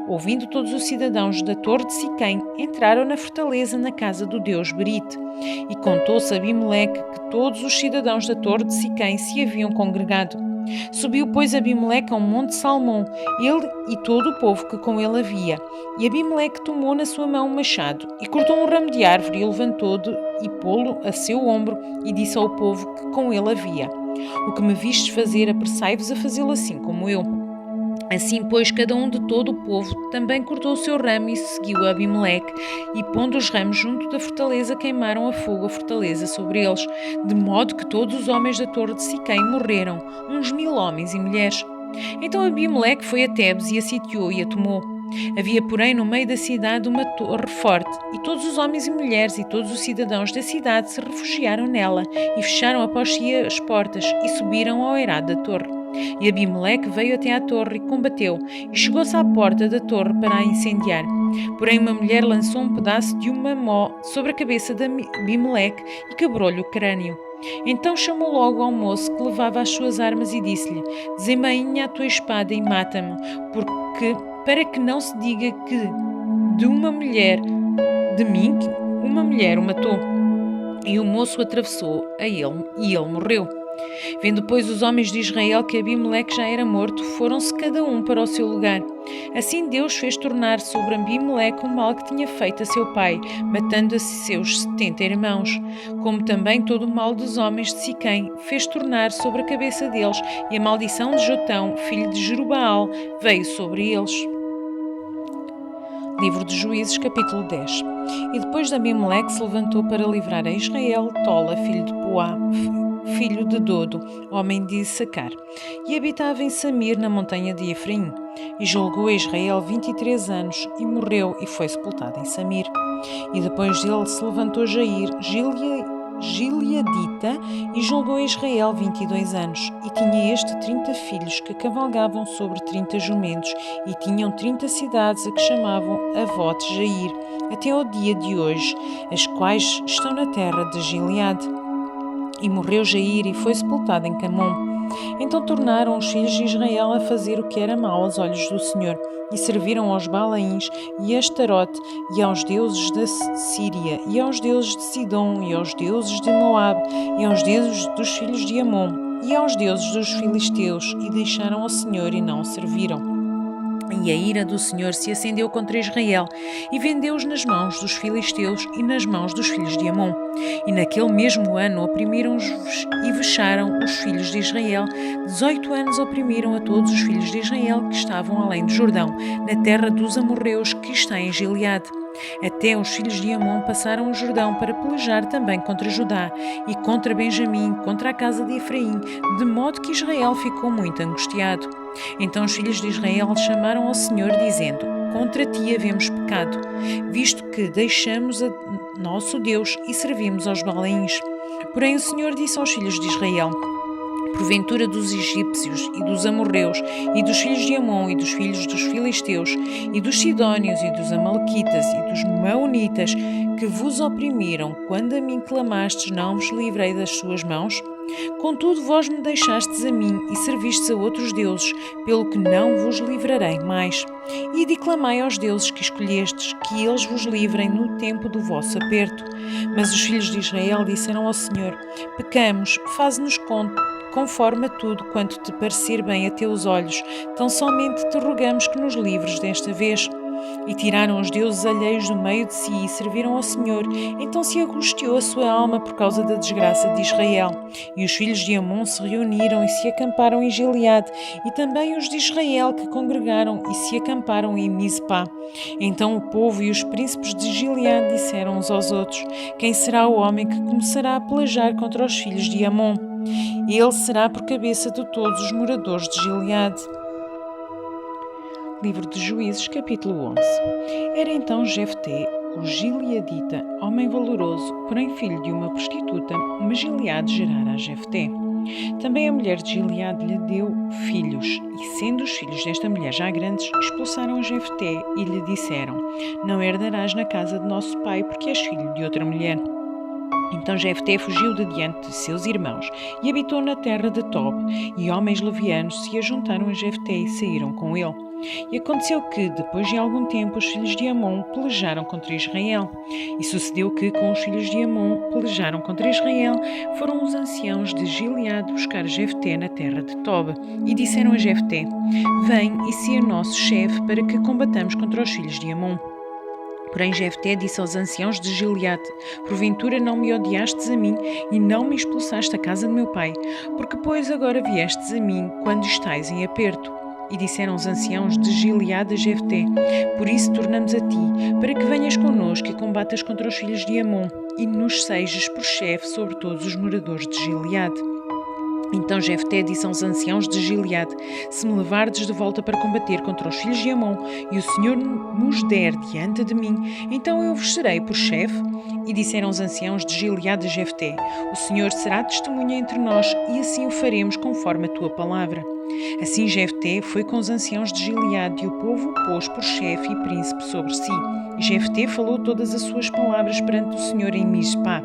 ouvindo todos os cidadãos da torre de Siquém, entraram na fortaleza na casa do deus Berite. E contou-se a Abimeleque que todos os cidadãos da torre de Siquém se haviam congregado. Subiu, pois, Abimeleque ao monte Salmão, ele e todo o povo que com ele havia. E Abimeleque tomou na sua mão um machado, e cortou um ramo de árvore, e levantou-o, e pô-lo a seu ombro, e disse ao povo que com ele havia: O que me vistes fazer, apressai-vos a fazê-lo assim como eu. Assim, pois, cada um de todo o povo também cortou o seu ramo e seguiu a Abimeleque, e pondo os ramos junto da fortaleza, queimaram a fogo a fortaleza sobre eles, de modo que todos os homens da torre de Siquém morreram, uns 1000 homens e mulheres. Então Abimeleque foi a Tebes e a sitiou e a tomou. Havia, porém, no meio da cidade uma torre forte, e todos os homens e mulheres e todos os cidadãos da cidade se refugiaram nela, e fecharam após si as portas, e subiram ao eirado da torre. E Abimeleque veio até à torre e combateu, e chegou-se à porta da torre para a incendiar. Porém uma mulher lançou um pedaço de uma mó sobre a cabeça de Abimeleque e quebrou-lhe o crânio. Então chamou logo ao moço que levava as suas armas e disse-lhe: Desembainha a tua espada e mata-me, para que não se diga que de mim, uma mulher o matou. E o moço atravessou a ele, e ele morreu. Vendo, pois, os homens de Israel que Abimeleque já era morto, foram-se cada um para o seu lugar. Assim Deus fez tornar sobre Abimeleque o mal que tinha feito a seu pai, matando a seus 70 irmãos. Como também todo o mal dos homens de Siquém fez tornar sobre a cabeça deles, e a maldição de Jotão, filho de Jerubaal, veio sobre eles. Livro de Juízes, capítulo 10. E depois de Abimeleque se levantou para livrar a Israel, Tola, filho de Puá, filho de Dodo, homem de Issacar, e habitava em Samir, na montanha de Efraim. E julgou a Israel 23 anos, e morreu e foi sepultado em Samir. E depois dele se levantou Jair, Gileadita, e julgou a Israel 22 anos. E tinha este 30 filhos que cavalgavam sobre 30 jumentos, e tinham 30 cidades a que chamavam Avot Jair, até ao dia de hoje, as quais estão na terra de Gileade. E morreu Jair e foi sepultado em Camom. Então tornaram os filhos de Israel a fazer o que era mau aos olhos do Senhor, e serviram aos Balaíns e a Astarote, e aos deuses da Síria, e aos deuses de Sidom, e aos deuses de Moabe, e aos deuses dos filhos de Amon, e aos deuses dos filisteus, e deixaram ao Senhor e não o serviram. E a ira do Senhor se acendeu contra Israel, e vendeu-os nas mãos dos filisteus e nas mãos dos filhos de Amon. E naquele mesmo ano oprimiram-os e vexaram os filhos de Israel. 18 anos oprimiram a todos os filhos de Israel que estavam além do Jordão, na terra dos amorreus que está em Gileade. Até os filhos de Amon passaram o Jordão para pelejar também contra Judá e contra Benjamim, contra a casa de Efraim, de modo que Israel ficou muito angustiado. Então os filhos de Israel chamaram ao Senhor, dizendo: Contra ti havemos pecado, visto que deixamos a nosso Deus e servimos aos Baalins. Porém o Senhor disse aos filhos de Israel: Porventura dos egípcios e dos amorreus e dos filhos de Amon e dos filhos dos filisteus e dos sidónios e dos amalequitas e dos maonitas que vos oprimiram, quando a mim clamastes, não vos livrei das suas mãos? Contudo vós me deixastes a mim e servistes a outros deuses, pelo que não vos livrarei mais. E declamai aos deuses que escolhestes, que eles vos livrem no tempo do vosso aperto. Mas os filhos de Israel disseram ao Senhor: Pecamos, faze-nos conforme a tudo quanto te parecer bem a teus olhos, tão somente te rogamos que nos livres desta vez. E tiraram os deuses alheios do meio de si e serviram ao Senhor. Então se angustiou a sua alma por causa da desgraça de Israel. E os filhos de Amon se reuniram e se acamparam em Gileade, e também os de Israel que congregaram e se acamparam em Mizpá. Então o povo e os príncipes de Gileade disseram uns aos outros: Quem será o homem que começará a pelejar contra os filhos de Amon? Ele será por cabeça de todos os moradores de Gileade. Livro de Juízes, capítulo 11. Era então Jefté, o gileadita, homem valoroso, porém filho de uma prostituta, mas Gileade gerara a Jefté. Também a mulher de Gileade lhe deu filhos, e sendo os filhos desta mulher já grandes, expulsaram a Jefté e lhe disseram: Não herdarás na casa de nosso pai, porque és filho de outra mulher. Então Jefté fugiu de diante de seus irmãos e habitou na terra de Tob, e homens levianos se ajuntaram a Jefté e saíram com ele. E aconteceu que, depois de algum tempo, os filhos de Amon pelejaram contra Israel. E sucedeu que, com os filhos de Amon pelejaram contra Israel, foram os anciãos de Gileade buscar Jefté na terra de Tob. E disseram a Jefté: Vem e seja nosso chefe para que combatamos contra os filhos de Amon. Porém Jefté disse aos anciãos de Gileade: Porventura não me odiastes a mim e não me expulsaste da casa de meu pai? Porque pois agora viestes a mim quando estais em aperto? E disseram os anciãos de Gileade a Jefté: Por isso tornamos a ti, para que venhas connosco e combatas contra os filhos de Amon, e nos sejas por chefe sobre todos os moradores de Gileade. Então Jefté disse aos anciãos de Gileade: Se me levardes de volta para combater contra os filhos de Amon, e o Senhor nos der diante de mim, então eu vos serei por chefe? E disseram os anciãos de Gileade a Jefté: O Senhor será testemunha entre nós, e assim o faremos conforme a tua palavra. Assim Jefté foi com os anciãos de Gileade, e o povo o pôs por chefe e príncipe sobre si. E Jefté falou todas as suas palavras perante o Senhor em Mizpá.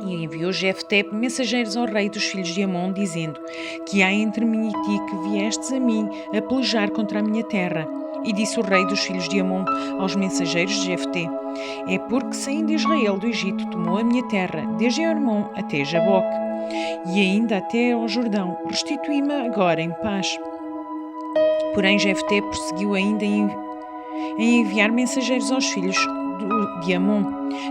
E enviou Jefté mensageiros ao rei dos filhos de Amon, dizendo: Que há entre mim e ti que viestes a mim a pelejar contra a minha terra? E disse o rei dos filhos de Amon aos mensageiros de Jefté: É porque saindo Israel do Egito tomou a minha terra, desde Hermon até Jaboque, e ainda até ao Jordão. Restituí-me agora em paz. Porém Jefté prosseguiu ainda em enviar mensageiros aos filhos de Amon,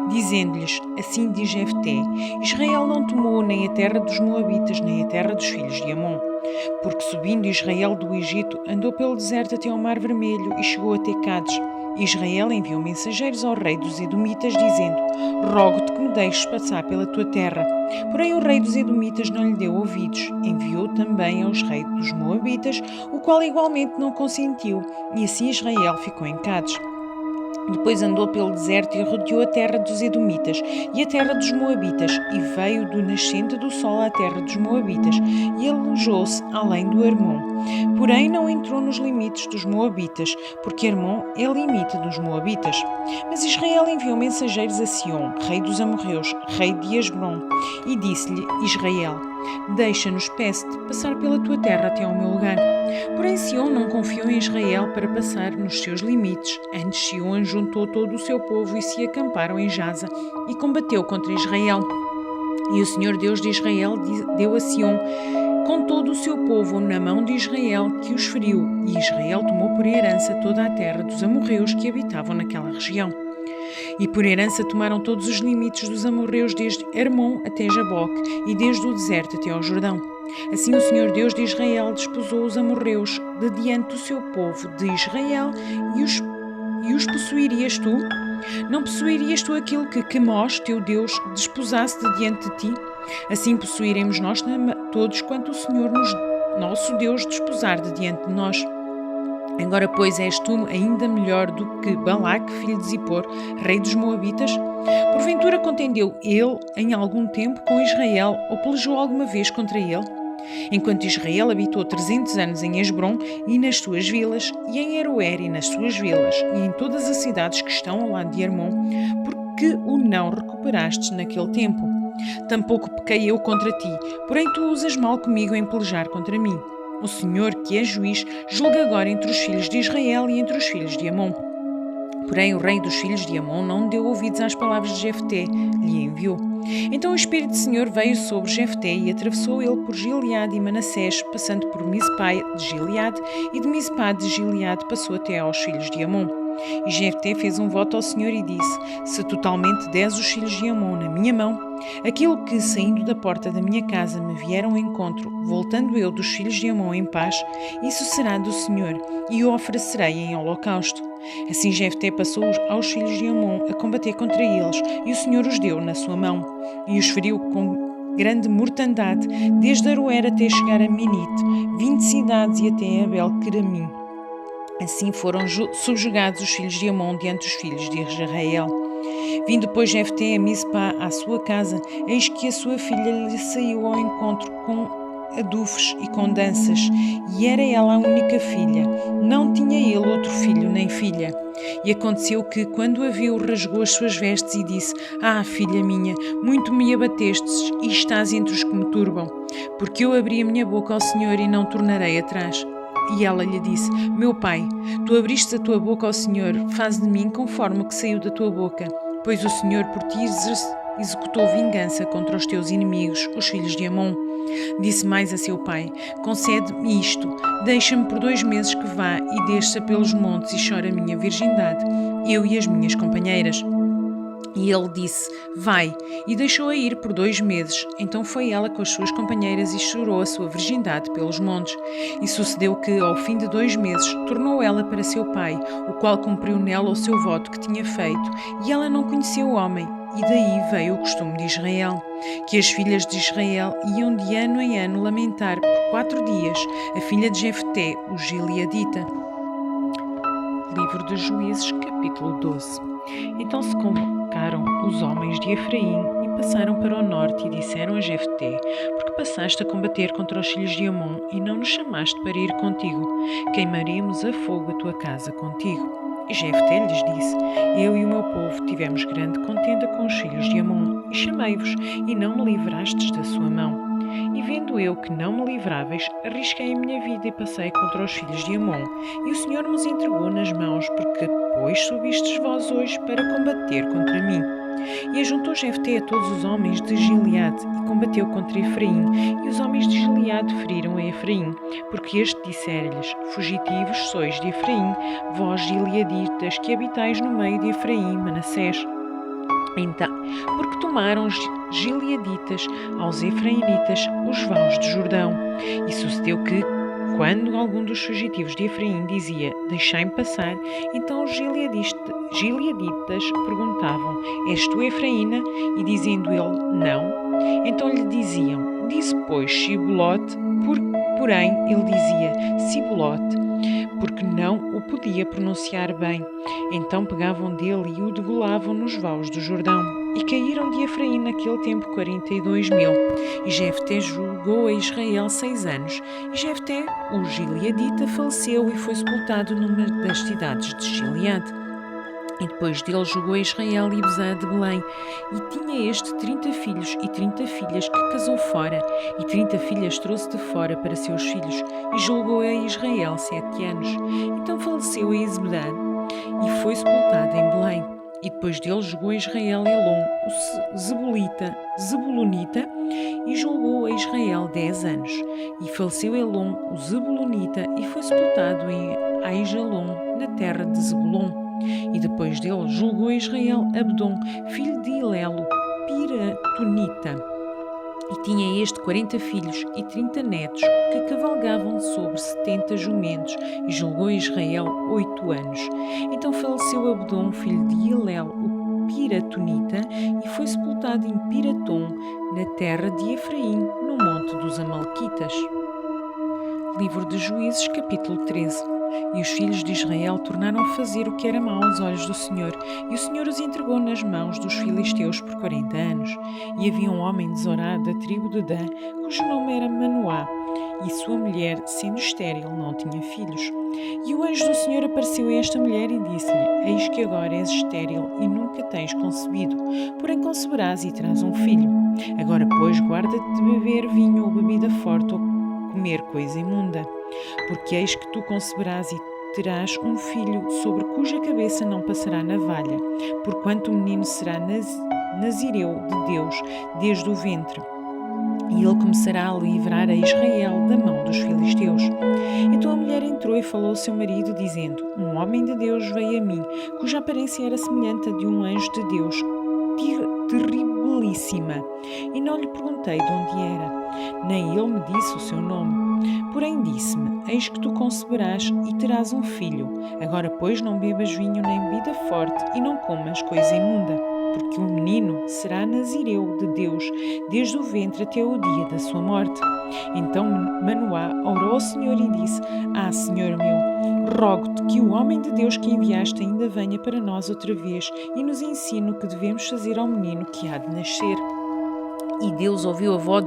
dizendo-lhes: Assim diz Jefté: Israel não tomou nem a terra dos Moabitas, nem a terra dos filhos de Amon. Porque subindo Israel do Egito, andou pelo deserto até ao Mar Vermelho e chegou até Cádiz. Israel enviou mensageiros ao rei dos Edomitas, dizendo: Rogo-te que me deixes passar pela tua terra. Porém o rei dos Edomitas não lhe deu ouvidos. Enviou também aos reis dos Moabitas, o qual igualmente não consentiu, e assim Israel ficou em Cádiz. Depois andou pelo deserto e rodeou a terra dos Edomitas e a terra dos Moabitas, e veio do nascente do sol à terra dos Moabitas, e alojou-se além do Hermon. Porém não entrou nos limites dos Moabitas, porque Hermon é limite dos Moabitas. Mas Israel enviou mensageiros a Sion, rei dos amorreus, rei de Hesbron, e disse-lhe Israel: Deixa-nos, peço-te, passar pela tua terra até ao meu lugar. Porém Sion não confiou em Israel para passar nos seus limites. Antes Sion juntou todo o seu povo e se acamparam em Jaza e combateu contra Israel. E o Senhor Deus de Israel deu a Sion com todo o seu povo na mão de Israel, que os feriu, e Israel tomou por herança toda a terra dos amorreus que habitavam naquela região. E por herança tomaram todos os limites dos amorreus, desde Hermon até Jaboque, e desde o deserto até ao Jordão. Assim o Senhor Deus de Israel desposou os amorreus de diante do seu povo de Israel, e os possuirias tu? Não possuirias tu aquilo que Quemós, teu Deus, desposasse de diante de ti? Assim possuiremos nós todos quanto o Senhor nosso Deus desposar de diante de nós. Agora, pois, és tu ainda melhor do que Balaque, filho de Zippor, rei dos Moabitas? Porventura contendeu ele em algum tempo com Israel, ou pelejou alguma vez contra ele? Enquanto Israel habitou 300 anos em Hesbrom e nas suas vilas, e em Aroer e nas suas vilas, e em todas as cidades que estão ao lado de Hermon, porque o não recuperastes naquele tempo? Tampouco pequei eu contra ti, porém tu usas mal comigo em pelejar contra mim. O Senhor, que é juiz, julga agora entre os filhos de Israel e entre os filhos de Amon. Porém o rei dos filhos de Amon não deu ouvidos às palavras de Jefté, lhe enviou. Então o Espírito do Senhor veio sobre Jefté e atravessou ele por Gileade e Manassés, passando por Mizpá de Gileade, e de Mizpá de Gileade passou até aos filhos de Amon. E Jefté fez um voto ao Senhor e disse: se totalmente des os filhos de Amon na minha mão, aquilo que, saindo da porta da minha casa, me vieram ao encontro, voltando eu dos filhos de Amon em paz, isso será do Senhor, e o oferecerei em holocausto. Assim Jefté passou aos filhos de Amon a combater contra eles, e o Senhor os deu na sua mão, e os feriu com grande mortandade, desde Aroer até chegar a Minite, 20 cidades e até Abel-Queramim. Assim foram subjugados os filhos de Amon diante dos filhos de Israel. Vindo depois Jefté a Mizpá à sua casa, eis que a sua filha lhe saiu ao encontro com adufes e com danças, e era ela a única filha, não tinha ele outro filho nem filha. E aconteceu que, quando a viu, rasgou as suas vestes e disse: ah, filha minha, muito me abatestes e estás entre os que me turbam, porque eu abri a minha boca ao Senhor e não tornarei atrás. E ela lhe disse: meu pai, tu abriste a tua boca ao Senhor, faz de mim conforme o que saiu da tua boca, pois o Senhor por ti executou vingança contra os teus inimigos, os filhos de Amon. Disse mais a seu pai: concede-me isto, deixa-me por 2 meses que vá e desça pelos montes e chore a minha virgindade, eu e as minhas companheiras. E ele disse: vai, e deixou-a ir por 2 meses. Então foi ela com as suas companheiras e chorou a sua virgindade pelos montes. E sucedeu que, ao fim de 2 meses, tornou ela para seu pai, o qual cumpriu nela o seu voto que tinha feito, e ela não conhecia o homem. E daí veio o costume de Israel, que as filhas de Israel iam de ano em ano lamentar por 4 dias a filha de Jefté, o Gileadita. Livro de Juízes, capítulo 12. Então se convocaram os homens de Efraim e passaram para o norte e disseram a Jefté: porque passaste a combater contra os filhos de Amon e não nos chamaste para ir contigo? Queimaríamos a fogo a tua casa contigo. E Jefté lhes disse: eu e o meu povo tivemos grande contenda com os filhos de Amon, e chamei-vos, e não me livrastes da sua mão. E vendo eu que não me livráveis, arrisquei a minha vida e passei contra os filhos de Amon, e o Senhor nos entregou nas mãos, porque pois subistes vós hoje para combater contra mim. E ajuntou Jefté a todos os homens de Gileade, e combateu contra Efraim, e os homens de Gileade feriram a Efraim, porque este dissera-lhes: fugitivos sois de Efraim, vós gileaditas, que habitais no meio de Efraim e Manassés. Então, porque tomaram os gileaditas aos efraimitas os vales de Jordão. E sucedeu que, quando algum dos fugitivos de Efraim dizia: deixai-me passar, então os gileaditas perguntavam: és tu Efraína? E dizendo ele: não, então lhe diziam: disse pois Sibolote, porém ele dizia Sibolote, porque não o podia pronunciar bem. Então pegavam dele e o degolavam nos vales do Jordão. E caíram de Efraim naquele tempo 42.000. E Jefté julgou a Israel 6 anos. E Jefté, o gileadita, faleceu e foi sepultado numa das cidades de Gileade. E depois dele julgou a Israel Ibzã de Belém. E tinha este 30 filhos e 30 filhas que casou fora, e 30 filhas trouxe de fora para seus filhos, e julgou a Israel 7 anos. Então faleceu a Ibzã e foi sepultado em Belém. E depois dele julgou a Israel Elon, o Zebulonita, e julgou a Israel 10 anos. E faleceu Elon, o Zebulonita, e foi sepultado em Aijalon, na terra de Zebulon. E depois dele julgou a Israel Abdon, filho de Hilelo, Piratonita. E tinha este 40 filhos e 30 netos, que cavalgavam sobre 70 jumentos, e julgou Israel 8 anos. Então faleceu Abdon, filho de Hilel, o Piratonita, e foi sepultado em Piratom, na terra de Efraim, no monte dos Amalequitas. Livro de Juízes, capítulo 13. E os filhos de Israel tornaram a fazer o que era mau aos olhos do Senhor, e o Senhor os entregou nas mãos dos filisteus por 40 anos. E havia um homem de Zorá, da tribo de Dan, cujo nome era Manoá, e sua mulher, sendo estéril, não tinha filhos. E o anjo do Senhor apareceu a esta mulher e disse-lhe: Eis que agora és estéril e nunca tens concebido, porém conceberás e terás um filho. Agora, pois, guarda-te de beber vinho ou bebida forte ou comer coisa imunda, porque eis que tu conceberás e terás um filho sobre cuja cabeça não passará navalha, porquanto o menino será nazireu de Deus desde o ventre, e ele começará a livrar a Israel da mão dos filisteus. Então a mulher entrou e falou ao seu marido, dizendo: Um homem de Deus veio a mim, cuja aparência era semelhante a de um anjo de Deus, terribilíssima, e não lhe perguntei de onde era, nem ele me disse o seu nome. Porém disse-me: Eis que tu conceberás e terás um filho. Agora, pois, não bebas vinho nem bebida forte, e não comas coisa imunda, porque o menino será nazireu de Deus, desde o ventre até o dia da sua morte. Então Manoá orou ao Senhor e disse: Senhor meu, rogo-te que o homem de Deus que enviaste ainda venha para nós outra vez e nos ensine o que devemos fazer ao menino que há de nascer. E Deus ouviu a voz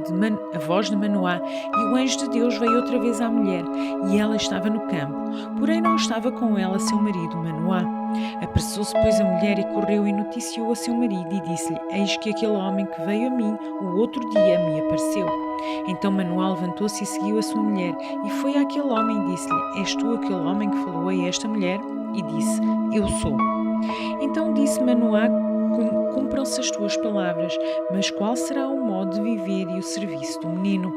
de Manoá, e o anjo de Deus veio outra vez à mulher, e ela estava no campo, porém não estava com ela seu marido Manoá. Apressou-se, pois, a mulher e correu e noticiou a seu marido e disse-lhe: Eis que aquele homem que veio a mim o outro dia me apareceu. Então Manoá levantou-se e seguiu a sua mulher, e foi àquele homem e disse-lhe: És tu aquele homem que falou a esta mulher? E disse: Eu sou. Então disse Manoá: Cumpram-se as tuas palavras, mas qual será o modo de viver e o serviço do menino?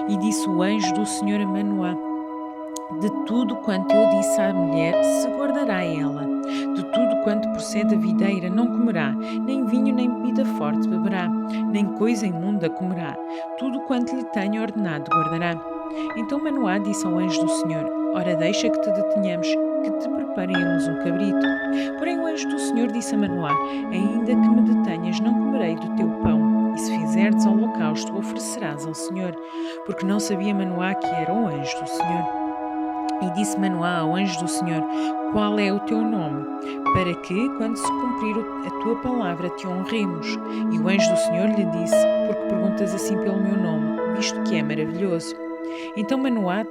E disse o anjo do Senhor a Manoá: De tudo quanto eu disse à mulher, se guardará ela. De tudo quanto procede da videira não comerá, nem vinho nem bebida forte beberá, nem coisa imunda comerá. Tudo quanto lhe tenho ordenado guardará. Então Manoá disse ao anjo do Senhor: Ora, deixa que te detenhamos, que te preparemos um cabrito. Porém o anjo do Senhor disse a Manoá: Ainda que me detenhas, não comerei do teu pão, e se fizerdes holocausto, o oferecerás ao Senhor. Porque não sabia Manoá que era o anjo do Senhor. E disse Manoá ao anjo do Senhor: Qual é o teu nome? Para que, quando se cumprir a tua palavra, te honremos. E o anjo do Senhor lhe disse: Porque perguntas assim pelo meu nome, visto que é maravilhoso. Então Manoá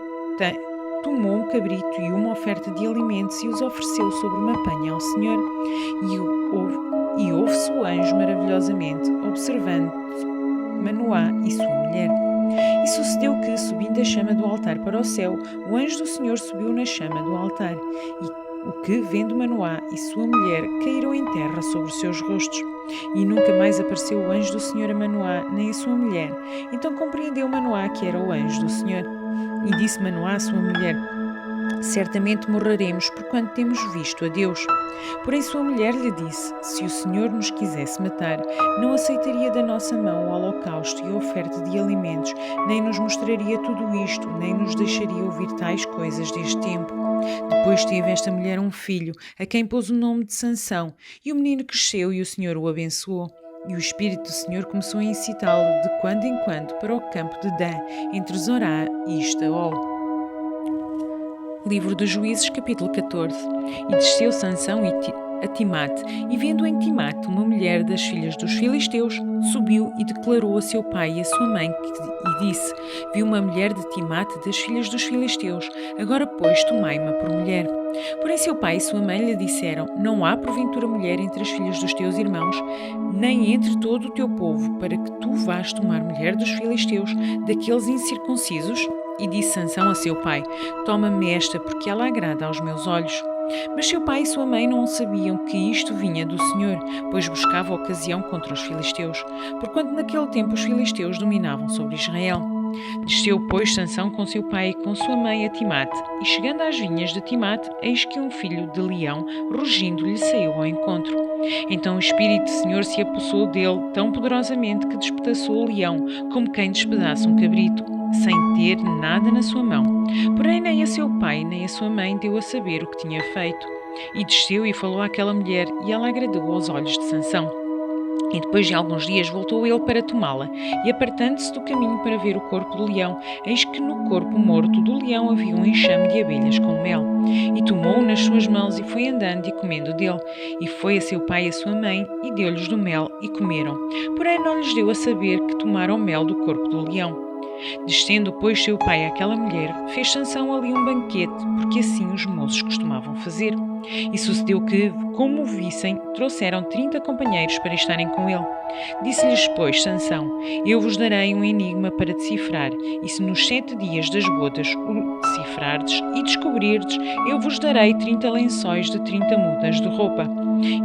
tomou um cabrito e uma oferta de alimentos e os ofereceu sobre uma panha ao Senhor. E ouve-se o anjo maravilhosamente, observando Manoá e sua mulher. E sucedeu que, subindo a chama do altar para o céu, o anjo do Senhor subiu na chama do altar. E o que, vendo Manoá e sua mulher, caíram em terra sobre os seus rostos. E nunca mais apareceu o anjo do Senhor a Manoá, nem a sua mulher. Então compreendeu Manoá que era o anjo do Senhor. E disse Manoá à sua mulher: Certamente morreremos, porquanto temos visto a Deus. Porém sua mulher lhe disse: Se o Senhor nos quisesse matar, não aceitaria da nossa mão o holocausto e a oferta de alimentos, nem nos mostraria tudo isto, nem nos deixaria ouvir tais coisas deste tempo. Depois teve esta mulher um filho, a quem pôs o nome de Sansão, e o menino cresceu e o Senhor o abençoou. E o Espírito do Senhor começou a incitá-lo de quando em quando para o campo de Dan, entre Zorá e Estaol. Livro dos Juízes, capítulo 14. E desceu Sansão a Timate, e vendo em Timate uma mulher das filhas dos filisteus, subiu e declarou a seu pai e a sua mãe, e disse: Vi uma mulher de Timate das filhas dos filisteus, agora pois tomai-me por mulher. Porém seu pai e sua mãe lhe disseram: Não há porventura mulher entre as filhas dos teus irmãos, nem entre todo o teu povo, para que tu vás tomar mulher dos filisteus, daqueles incircuncisos? E disse Sansão a seu pai: Toma-me esta, porque ela agrada aos meus olhos. Mas seu pai e sua mãe não sabiam que isto vinha do Senhor, pois buscava ocasião contra os filisteus, porquanto naquele tempo os filisteus dominavam sobre Israel. Desceu, pois, Sansão com seu pai e com sua mãe a Timate, e chegando às vinhas de Timate, eis que um filho de leão, rugindo, lhe saiu ao encontro. Então o Espírito do Senhor se apossou dele tão poderosamente que despedaçou o leão, como quem despedaça um cabrito, sem ter nada na sua mão. Porém nem a seu pai nem a sua mãe deu a saber o que tinha feito. E desceu e falou àquela mulher, e ela agradou aos olhos de Sansão. E depois de alguns dias voltou ele para tomá-la, e apartando-se do caminho para ver o corpo do leão, eis que no corpo morto do leão havia um enxame de abelhas com mel. E tomou-o nas suas mãos e foi andando e comendo dele. E foi a seu pai e a sua mãe, e deu-lhes do mel, e comeram. Porém não lhes deu a saber que tomaram mel do corpo do leão. Descendo, pois, seu pai àquela mulher, fez Sansão ali um banquete, porque assim os moços costumavam fazer. E sucedeu que, como o vissem, trouxeram 30 companheiros para estarem com ele. Disse-lhes, pois, Sansão: eu vos darei um enigma para decifrar, e se nos 7 dias das bodas o decifrardes e descobrirdes, eu vos darei 30 lençóis de 30 mudas de roupa.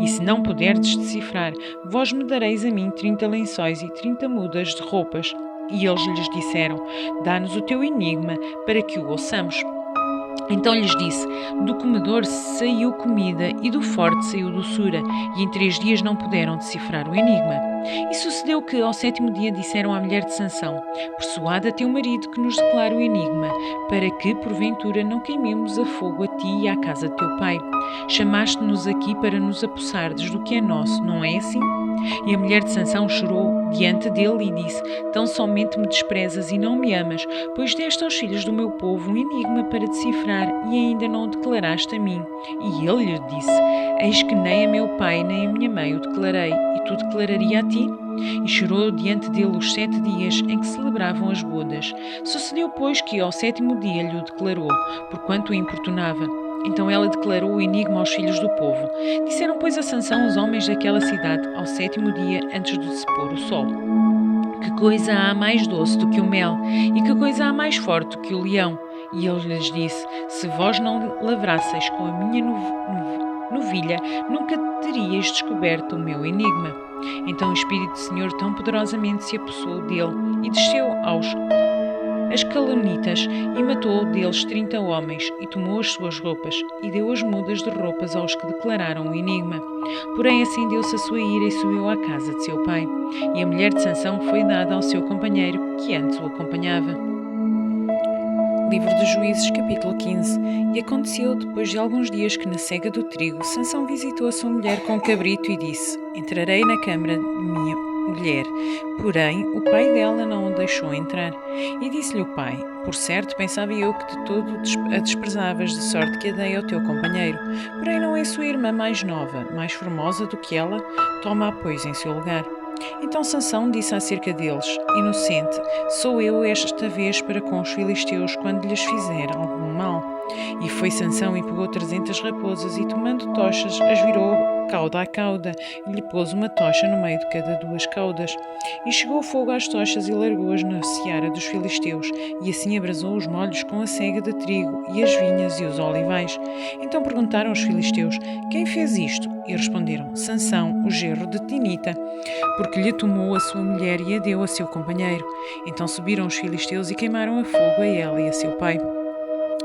E se não puderdes decifrar, vós me dareis a mim 30 lençóis e 30 mudas de roupas. E eles lhes disseram: dá-nos o teu enigma, para que o ouçamos. Então lhes disse: do comedor saiu comida e do forte saiu doçura, e em 3 dias não puderam decifrar o enigma. E sucedeu que, ao 7º dia, disseram à mulher de Sansão: persuada teu marido que nos declare o enigma, para que, porventura, não queimemos a fogo a ti e à casa de teu pai. Chamaste-nos aqui para nos apossardes do que é nosso, não é assim? E a mulher de Sansão chorou diante dele e disse: tão somente me desprezas e não me amas, pois deste aos filhos do meu povo um enigma para decifrar e ainda não o declaraste a mim. E ele lhe disse: eis que nem a meu pai nem a minha mãe o declarei, e tu declararia a ti? E chorou diante dele os 7 dias em que celebravam as bodas. Sucedeu, pois, que ao 7º dia lhe o declarou, porquanto o importunava. Então ela declarou o enigma aos filhos do povo. Disseram, pois, a Sansão os homens daquela cidade ao 7º dia, antes de se pôr o sol: que coisa há mais doce do que o mel, e que coisa há mais forte do que o leão? E ele lhes disse: se vós não lavrasseis com a minha novilha, nunca teríeis descoberto o meu enigma. Então o Espírito do Senhor tão poderosamente se apossou dele, e desceu aos Ascalonitas, e matou deles 30 homens, e tomou as suas roupas, e deu as mudas de roupas aos que declararam o enigma. Porém acendeu-se a sua ira e subiu à casa de seu pai. E a mulher de Sansão foi dada ao seu companheiro, que antes o acompanhava. Livro dos Juízes, capítulo 15. E aconteceu, depois de alguns dias, que na cega do trigo, Sansão visitou a sua mulher com um cabrito e disse: entrarei na câmara de minha mulher. Porém, o pai dela não o deixou entrar. E disse-lhe o pai: por certo, pensava eu que de todo a desprezavas, de sorte que a dei ao teu companheiro. Porém, não é sua irmã mais nova, mais formosa do que ela? Toma-a, pois, em seu lugar. Então Sansão disse acerca deles: inocente sou eu esta vez para com os filisteus, quando lhes fizer algum mal. E foi Sansão e pegou 300 raposas, e tomando tochas, as virou cauda a cauda, e lhe pôs uma tocha no meio de cada 2 caudas. E chegou o fogo às tochas e largou-as na seara dos filisteus, e assim abrasou os molhos com a cega de trigo, e as vinhas e os olivais. Então perguntaram os filisteus: quem fez isto? E responderam: Sansão, o genro de Tinita, porque lhe tomou a sua mulher e a deu a seu companheiro. Então subiram os filisteus e queimaram a fogo a ela e a seu pai.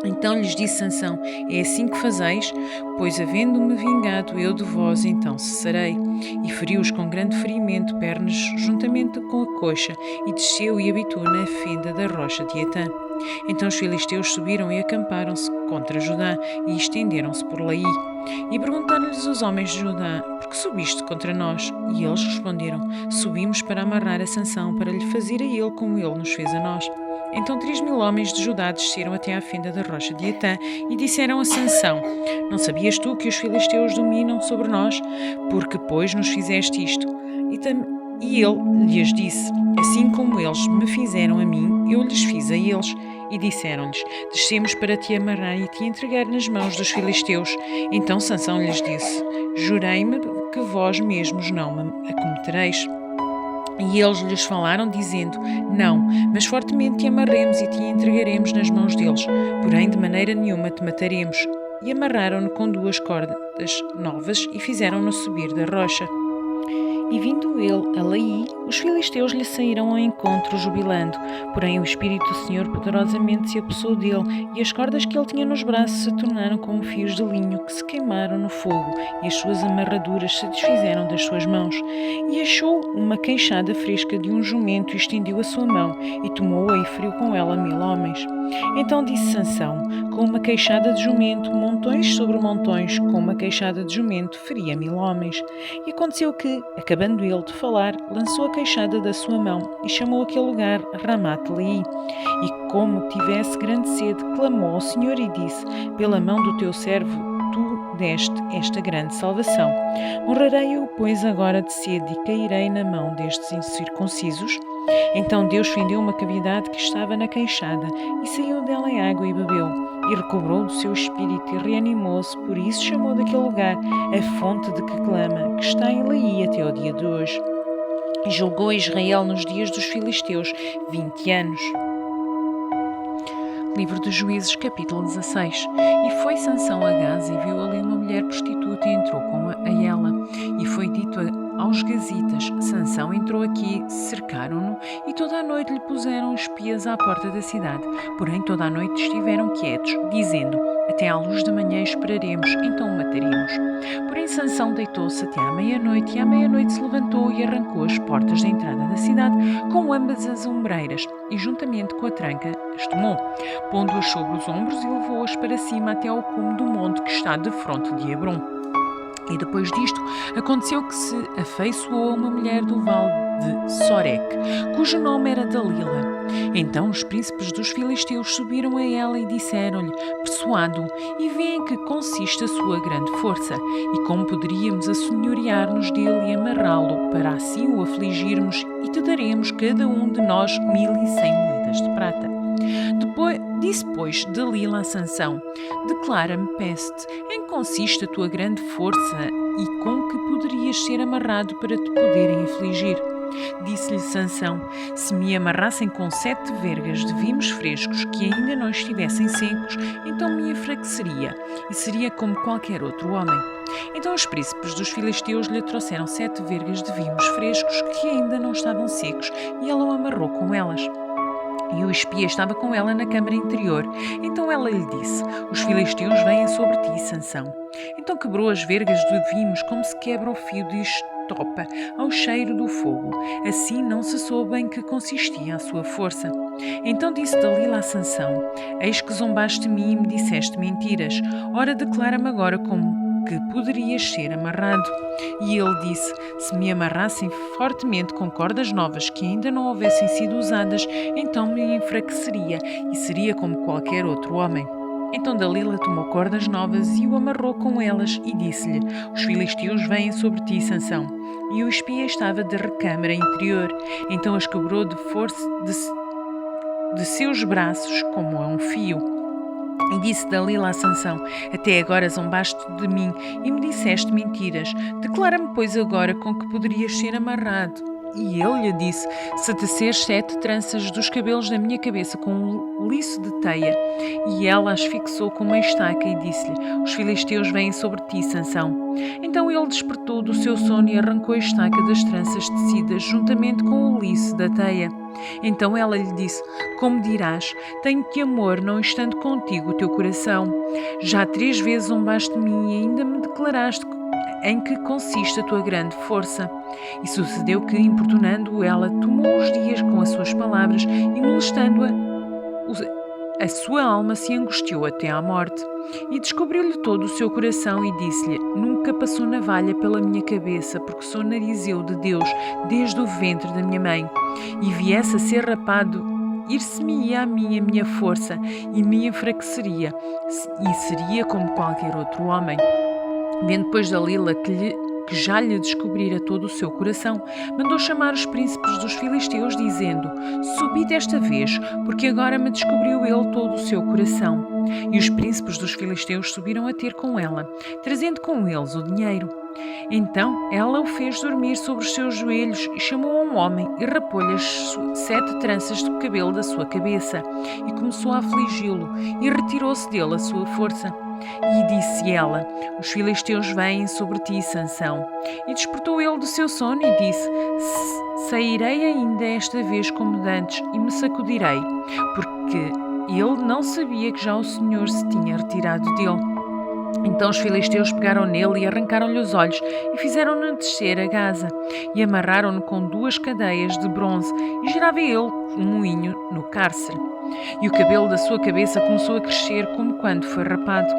Então lhes disse Sansão: é assim que fazeis? Pois havendo-me vingado eu de vós, então cessarei. E feriu-os com grande ferimento, pernas juntamente com a coxa, e desceu e habitou na fenda da rocha de Etã. Então os filisteus subiram e acamparam-se contra Judá, e estenderam-se por Laí. E perguntaram-lhes os homens de Judá: por que subiste contra nós? E eles responderam: subimos para amarrar a Sansão, para lhe fazer a ele como ele nos fez a nós. Então 3.000 homens de Judá desceram até à fenda da rocha de Etã e disseram a Sansão: não sabias tu que os filisteus dominam sobre nós? Porque, pois, nos fizeste isto? E ele lhes disse: assim como eles me fizeram a mim, eu lhes fiz a eles. E disseram-lhes: descemos para te amarrar e te entregar nas mãos dos filisteus. Então Sansão lhes disse: jurei-me que vós mesmos não me acometereis. E eles lhes falaram, dizendo: não, mas fortemente te amarremos e te entregaremos nas mãos deles, porém de maneira nenhuma te mataremos. e amarraram-no com 2 cordas novas e fizeram-no subir da rocha. E vindo ele a Laí, os filisteus lhe saíram ao encontro, jubilando. Porém o Espírito do Senhor poderosamente se apossou dele, e as cordas que ele tinha nos braços se tornaram como fios de linho que se queimaram no fogo, e as suas amarraduras se desfizeram das suas mãos. E achou uma queixada fresca de um jumento e estendeu a sua mão, e tomou-a e feriu com ela 1000 homens. Então disse Sansão: com uma queixada de jumento, montões sobre montões, com uma queixada de jumento, feria 1000 homens. E aconteceu que, acabando ele de falar, lançou a queixada da sua mão e chamou aquele lugar Ramat-Leí. E como tivesse grande sede, clamou ao Senhor e disse: pela mão do teu servo tu deste esta grande salvação. Honrarei-o, pois, agora de sede e cairei na mão destes incircuncisos? Então Deus fendeu uma cavidade que estava na queixada, e saiu dela água e bebeu, e recobrou do seu espírito e reanimou-se, por isso chamou daquele lugar a fonte de que clama, que está em Laí até ao dia de hoje. E julgou Israel nos dias dos filisteus 20 anos. Livro dos Juízes, capítulo 16. E foi Sansão a Gaza e viu ali uma mulher prostituta e entrou com a ela. E foi dito aos gazitas: Sansão entrou aqui, cercaram-no e toda a noite lhe puseram espias à porta da cidade. Porém toda a noite estiveram quietos, dizendo: até à luz da manhã esperaremos, então o mataremos. Porém Sansão deitou-se até à meia-noite, e à meia-noite se levantou e arrancou as portas da entrada da cidade com ambas as ombreiras, e juntamente com a tranca as tomou, pondo-as sobre os ombros e levou-as para cima até ao cume do monte que está defronte de Hebrom. E depois disto, aconteceu que se afeiçoou a uma mulher do vale de Sorek, cujo nome era Dalila. Então os príncipes dos filisteus subiram a ela e disseram-lhe: persuado-o e vê em que consiste a sua grande força, e como poderíamos assenhorear-nos dele e amarrá-lo, para assim o afligirmos, e te daremos cada um de nós 1100 moedas de prata. Disse, pois, Dalila a Sansão: declara-me, peço-te, em que consiste a tua grande força e com que poderias ser amarrado para te poderem afligir. Disse-lhe Sansão: se me amarrassem com 7 vergas de vimos frescos que ainda não estivessem secos, então me enfraqueceria e seria como qualquer outro homem. Então os príncipes dos filisteus lhe trouxeram 7 vergas de vimos frescos que ainda não estavam secos, e ela o amarrou com elas. E o espia estava com ela na câmara interior. Então ela lhe disse: os filisteus vêm sobre ti, Sansão. Então quebrou as vergas de vimos como se quebra o fio de estopa ao cheiro do fogo. Assim não se soube em que consistia a sua força. Então disse Dalila a Sansão: eis que zombaste de mim e me disseste mentiras. Ora, declara-me agora como que poderias ser amarrado. E ele disse: se me amarrassem fortemente com cordas novas que ainda não houvessem sido usadas, então me enfraqueceria e seria como qualquer outro homem. Então Dalila tomou cordas novas e o amarrou com elas e disse-lhe: os filisteus vêm sobre ti, Sansão. E o espia estava de recâmara interior. Então as quebrou de força de seus braços como a um fio. E disse Dalila a Sansão: até agora zombaste de mim e me disseste mentiras. Declara-me, pois, agora com que poderias ser amarrado. E ele lhe disse: se teceres 7 tranças dos cabelos da minha cabeça com um liço de teia. E ela as fixou com uma estaca e disse-lhe: os filisteus vêm sobre ti, Sansão. Então ele despertou do seu sono e arrancou a estaca das tranças tecidas juntamente com o liço da teia. Então ela lhe disse: como dirás, tenho-te amor, não estando contigo o teu coração. Já 3 vezes zombaste de mim e ainda me declaraste em que consiste a tua grande força. E sucedeu que, importunando-o, ela tomou os dias com as suas palavras e, molestando-a, a sua alma se angustiou até à morte. E descobriu-lhe todo o seu coração e disse-lhe: nunca passou navalha pela minha cabeça, porque sou narizeu de Deus desde o ventre da minha mãe. E viesse a ser rapado, ir-se-me-ia a mim a minha força e me enfraqueceria, e seria como qualquer outro homem. Vendo depois Dalila que já lhe descobrira todo o seu coração, mandou chamar os príncipes dos filisteus, dizendo: subi desta vez, porque agora me descobriu ele todo o seu coração. E os príncipes dos filisteus subiram a ter com ela, trazendo com eles o dinheiro. Então ela o fez dormir sobre os seus joelhos e chamou a um homem e rapou-lhe as 7 tranças de cabelo da sua cabeça e começou a afligi-lo e retirou-se dele a sua força. E disse ela: os filisteus vêm sobre ti, Sansão. E despertou ele do seu sono e disse: sairei ainda esta vez como dantes e me sacudirei, porque ele não sabia que já o Senhor se tinha retirado dele. Então os filisteus pegaram nele e arrancaram-lhe os olhos e fizeram-no descer a Gaza e amarraram-no com 2 cadeias de bronze e girava ele um moinho no cárcere. E o cabelo da sua cabeça começou a crescer como quando foi rapado.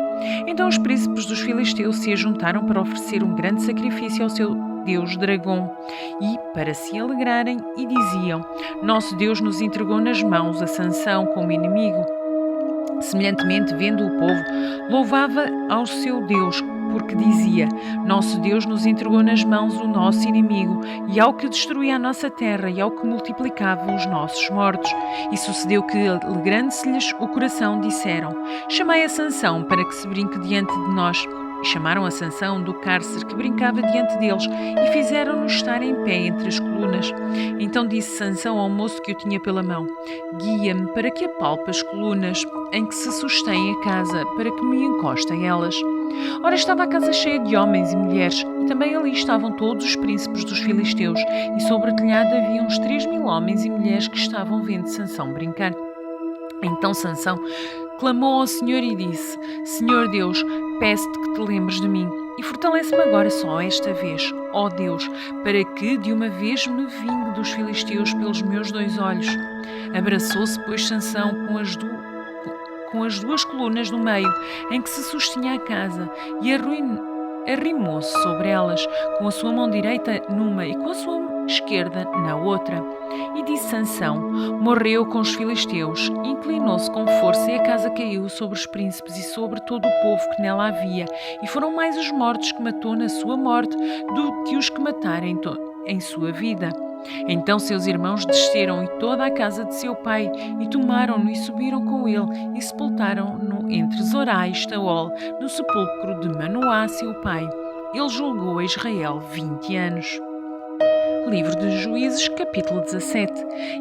Então os príncipes dos filisteus se ajuntaram para oferecer um grande sacrifício ao seu Deus Dragão e para se alegrarem e diziam: nosso Deus nos entregou nas mãos a Sansão como inimigo. Semelhantemente, vendo o povo, louvava ao seu Deus, porque dizia: nosso Deus nos entregou nas mãos o nosso inimigo, e ao que destruía a nossa terra, e ao que multiplicava os nossos mortos. E sucedeu que, alegrando-se-lhes o coração, disseram: chamai a Sansão para que se brinque diante de nós. E chamaram a Sansão do cárcere que brincava diante deles e fizeram-no estar em pé entre as colunas. Então disse Sansão ao moço que o tinha pela mão: guia-me para que apalpe as colunas em que se sustém a casa, para que me encoste a elas. Ora, estava a casa cheia de homens e mulheres, e também ali estavam todos os príncipes dos filisteus, e sobre o telhado havia uns 3.000 homens e mulheres que estavam vendo Sansão brincar. Então Sansão clamou ao Senhor e disse: Senhor Deus, peço-te que te lembres de mim e fortalece-me agora só esta vez, ó Deus, para que de uma vez me vingue dos filisteus pelos meus 2 olhos. Abraçou-se, pois, Sansão com as 2 colunas no meio, em que se sustinha a casa, e arrimou-se sobre elas, com a sua mão direita numa e com a sua esquerda na outra. E disse Sansão: morreu com os filisteus. E inclinou-se com força, e a casa caiu sobre os príncipes e sobre todo o povo que nela havia. E foram mais os mortos que matou na sua morte do que os que mataram em sua vida. Então seus irmãos desceram e toda a casa de seu pai, e tomaram-no e subiram com ele, e sepultaram-no entre Zorá e Estaol, no sepulcro de Manoá, seu pai. Ele julgou a Israel 20 anos. Livro de Juízes, capítulo 17.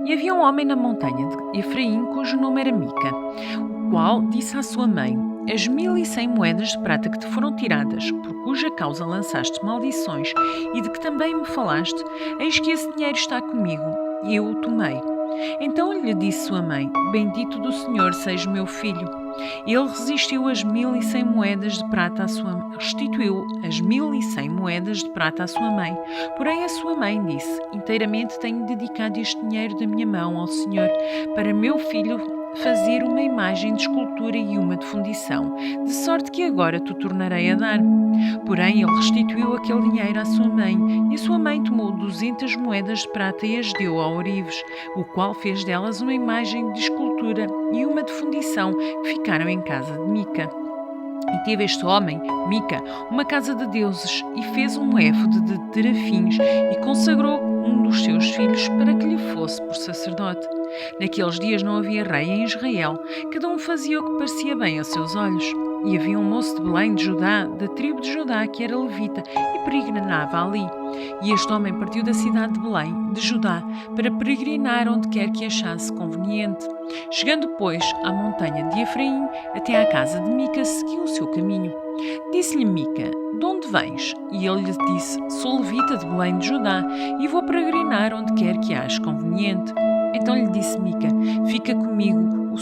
E havia um homem na montanha de Efraim, cujo nome era Mica, o qual disse à sua mãe: as 1.100 moedas de prata que te foram tiradas, por cuja causa lançaste maldições, e de que também me falaste, eis que esse dinheiro está comigo, e eu o tomei. Então lhe disse sua mãe: bendito do Senhor seja meu filho. Ele restituiu as 1.100 moedas de prata à sua mãe. Porém a sua mãe disse: inteiramente tenho dedicado este dinheiro da minha mão ao Senhor, para meu filho fazer uma imagem de escultura e uma de fundição, de sorte que agora te tornarei a dar. Porém ele restituiu aquele dinheiro à sua mãe, e a sua mãe tomou 200 moedas de prata e as deu a ourives, o qual fez delas uma imagem de escultura e uma de fundição, que ficaram em casa de Mica. E teve este homem, Mica, uma casa de deuses, e fez um éfode de terafins, e consagrou um dos seus filhos para que lhe fosse por sacerdote. Naqueles dias não havia rei em Israel, cada um fazia o que parecia bem aos seus olhos. E havia um moço de Belém de Judá, da tribo de Judá, que era levita, e peregrinava ali. E este homem partiu da cidade de Belém, de Judá, para peregrinar onde quer que achasse conveniente. Chegando, pois, à montanha de Efraim, até à casa de Mica, seguiu o seu caminho. Disse-lhe Mica: de onde vens? E ele lhe disse: sou levita de Belém de Judá, e vou peregrinar onde quer que ache conveniente. Então lhe disse Mica: fica comigo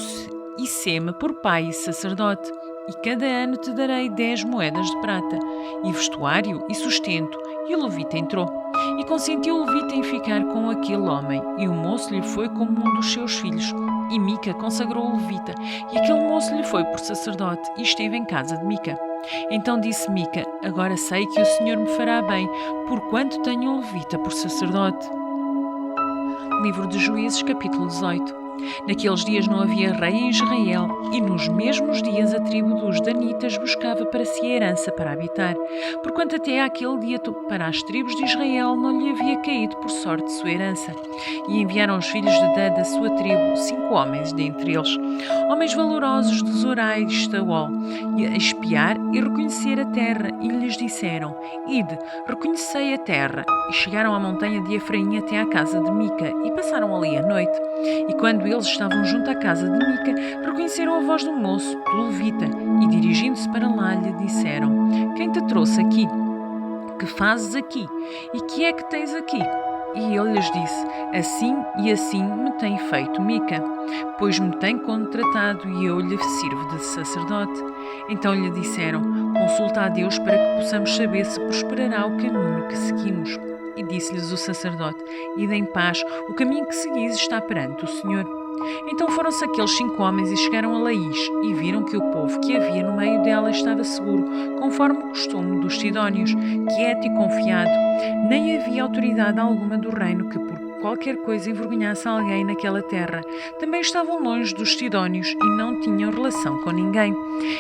e sê-me por pai e sacerdote, e cada ano te darei 10 moedas de prata, e vestuário e sustento. E o levita entrou. E consentiu o levita em ficar com aquele homem, e o moço lhe foi como um dos seus filhos. E Mica consagrou o levita, e aquele moço lhe foi por sacerdote, e esteve em casa de Mica. Então disse Mica: agora sei que o Senhor me fará bem, porquanto tenho um levita por sacerdote. Livro de Juízes, capítulo 18. Naqueles dias não havia rei em Israel, e nos mesmos dias a tribo dos Danitas buscava para si a herança para habitar, porquanto até àquele dia para as tribos de Israel não lhe havia caído por sorte sua herança. E enviaram os filhos de Dan da sua tribo 5 homens dentre eles, homens valorosos de Zorá e de Estaol, a espiar e reconhecer a terra, e lhes disseram: Ide, reconhecei a terra. E chegaram à montanha de Efraim até à casa de Mica, e passaram ali a noite. E quando eles estavam junto à casa de Mica, reconheceram a voz do moço, do levita, e dirigindo-se para lá lhe disseram: Quem te trouxe aqui? Que fazes aqui? E que é que tens aqui? E ele lhes disse: Assim e assim me tem feito Mica, pois me tem contratado e eu lhe sirvo de sacerdote. Então lhe disseram: Consulta a Deus para que possamos saber se prosperará o caminho que seguimos. E disse-lhes o sacerdote: Ide em paz, o caminho que seguis está perante o Senhor. Então foram-se aqueles 5 homens e chegaram a Laís, e viram que o povo que havia no meio dela estava seguro, conforme o costume dos sidónios, quieto e confiado. Nem havia autoridade alguma do reino que por qualquer coisa envergonhasse alguém naquela terra. Também estavam longe dos sidónios e não tinham relação com ninguém.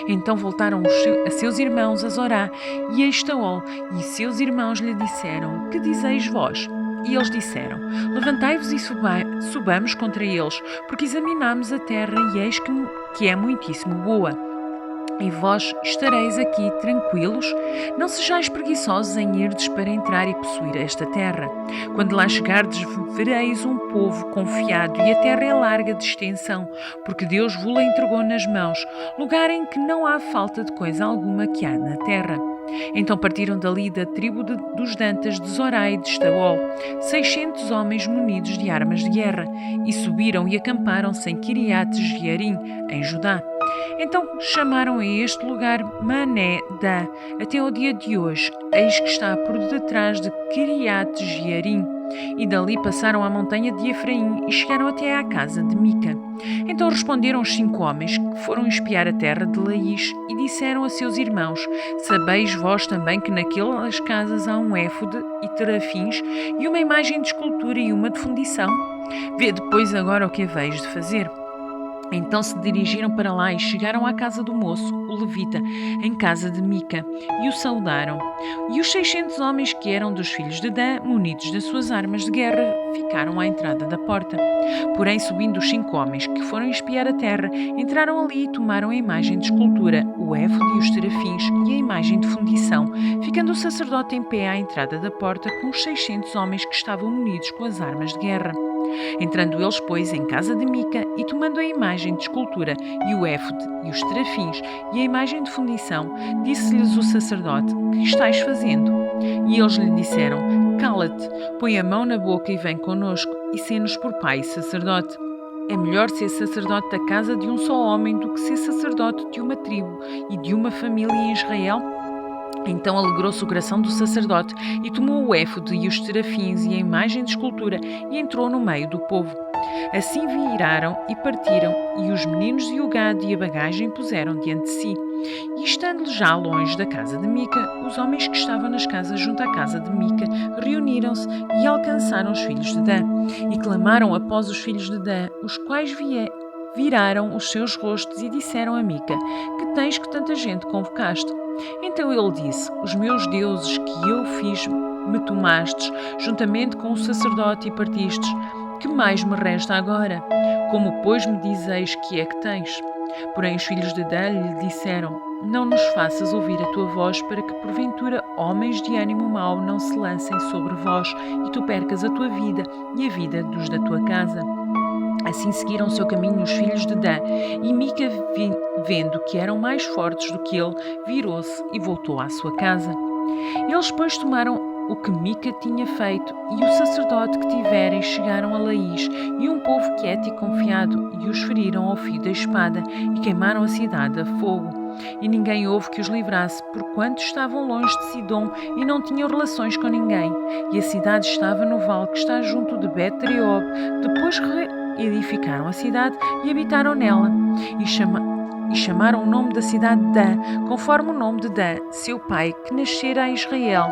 Então voltaram a seus irmãos a Zorá e a Estaol, e seus irmãos lhe disseram: Que dizeis vós? E eles disseram: Levantai-vos e subamos contra eles, porque examinamos a terra e eis que é muitíssimo boa. E vós estareis aqui tranquilos? Não sejais preguiçosos em irdes para entrar e possuir esta terra. Quando lá chegardes, vereis um povo confiado, e a terra é larga de extensão, porque Deus vos-la entregou nas mãos, lugar em que não há falta de coisa alguma que há na terra. Então partiram dali da tribo dos Dantas de Zorá e de Estaol, 600 homens munidos de armas de guerra, e subiram e acamparam-se em Quiriate-Jearim, em Judá. Então chamaram a este lugar Mané-dá, até ao dia de hoje, eis que está por detrás de Quiriate-Jearim. E dali passaram à montanha de Efraim e chegaram até à casa de Mica. Então responderam os 5 homens que foram espiar a terra de Laís e disseram a seus irmãos: Sabeis vós também que naquelas casas há um éfode e terafins e uma imagem de escultura e uma de fundição? Vede, pois, agora o que haveis de fazer. Então se dirigiram para lá e chegaram à casa do moço, o levita, em casa de Mica, e o saudaram. E os 600 homens que eram dos filhos de Dan, munidos das suas armas de guerra, ficaram à entrada da porta. Porém, subindo os 5 homens que foram espiar a terra, entraram ali e tomaram a imagem de escultura, o éfode e os terafins e a imagem de fundição, ficando o sacerdote em pé à entrada da porta com os 600 homens que estavam munidos com as armas de guerra. Entrando eles, pois, em casa de Mica e tomando a imagem de escultura e o éfode e os terafins e a imagem de fundição, disse-lhes o sacerdote: Que estáis fazendo? E eles lhe disseram: Cala-te, põe a mão na boca e vem conosco, e sê-nos por pai e sacerdote. É melhor ser sacerdote da casa de um só homem do que ser sacerdote de uma tribo e de uma família em Israel. Então alegrou-se o coração do sacerdote e tomou o éfode e os terafins e a imagem de escultura e entrou no meio do povo. Assim viraram e partiram, e os meninos e o gado e a bagagem puseram diante de si. E estando já longe da casa de Mica, os homens que estavam nas casas junto à casa de Mica reuniram-se e alcançaram os filhos de Dan, e clamaram após os filhos de Dan, os quais viraram os seus rostos e disseram a Mica: Que tens que tanta gente convocaste? Então ele disse: Os meus deuses que eu fiz me tomastes, juntamente com o sacerdote, e partistes. Que mais me resta agora? Como, pois, me dizeis que é que tens? Porém os filhos de Dan lhe disseram: Não nos faças ouvir a tua voz, para que porventura homens de ânimo mau não se lancem sobre vós, e tu percas a tua vida e a vida dos da tua casa. Assim seguiram o seu caminho os filhos de Dan, e Mica, vendo que eram mais fortes do que ele, virou-se e voltou à sua casa. Eles, pois, tomaram o que Mica tinha feito, e o sacerdote que tiverem chegaram a Laís, e um povo quieto e confiado, e os feriram ao fio da espada, e queimaram a cidade a fogo. E ninguém houve que os livrasse, porquanto estavam longe de Sidom e não tinham relações com ninguém. E a cidade estava no vale que está junto de Bet-reob. Depois edificaram a cidade e habitaram nela, e chamaram o nome da cidade Dan, conforme o nome de Dan, seu pai, que nascera a Israel.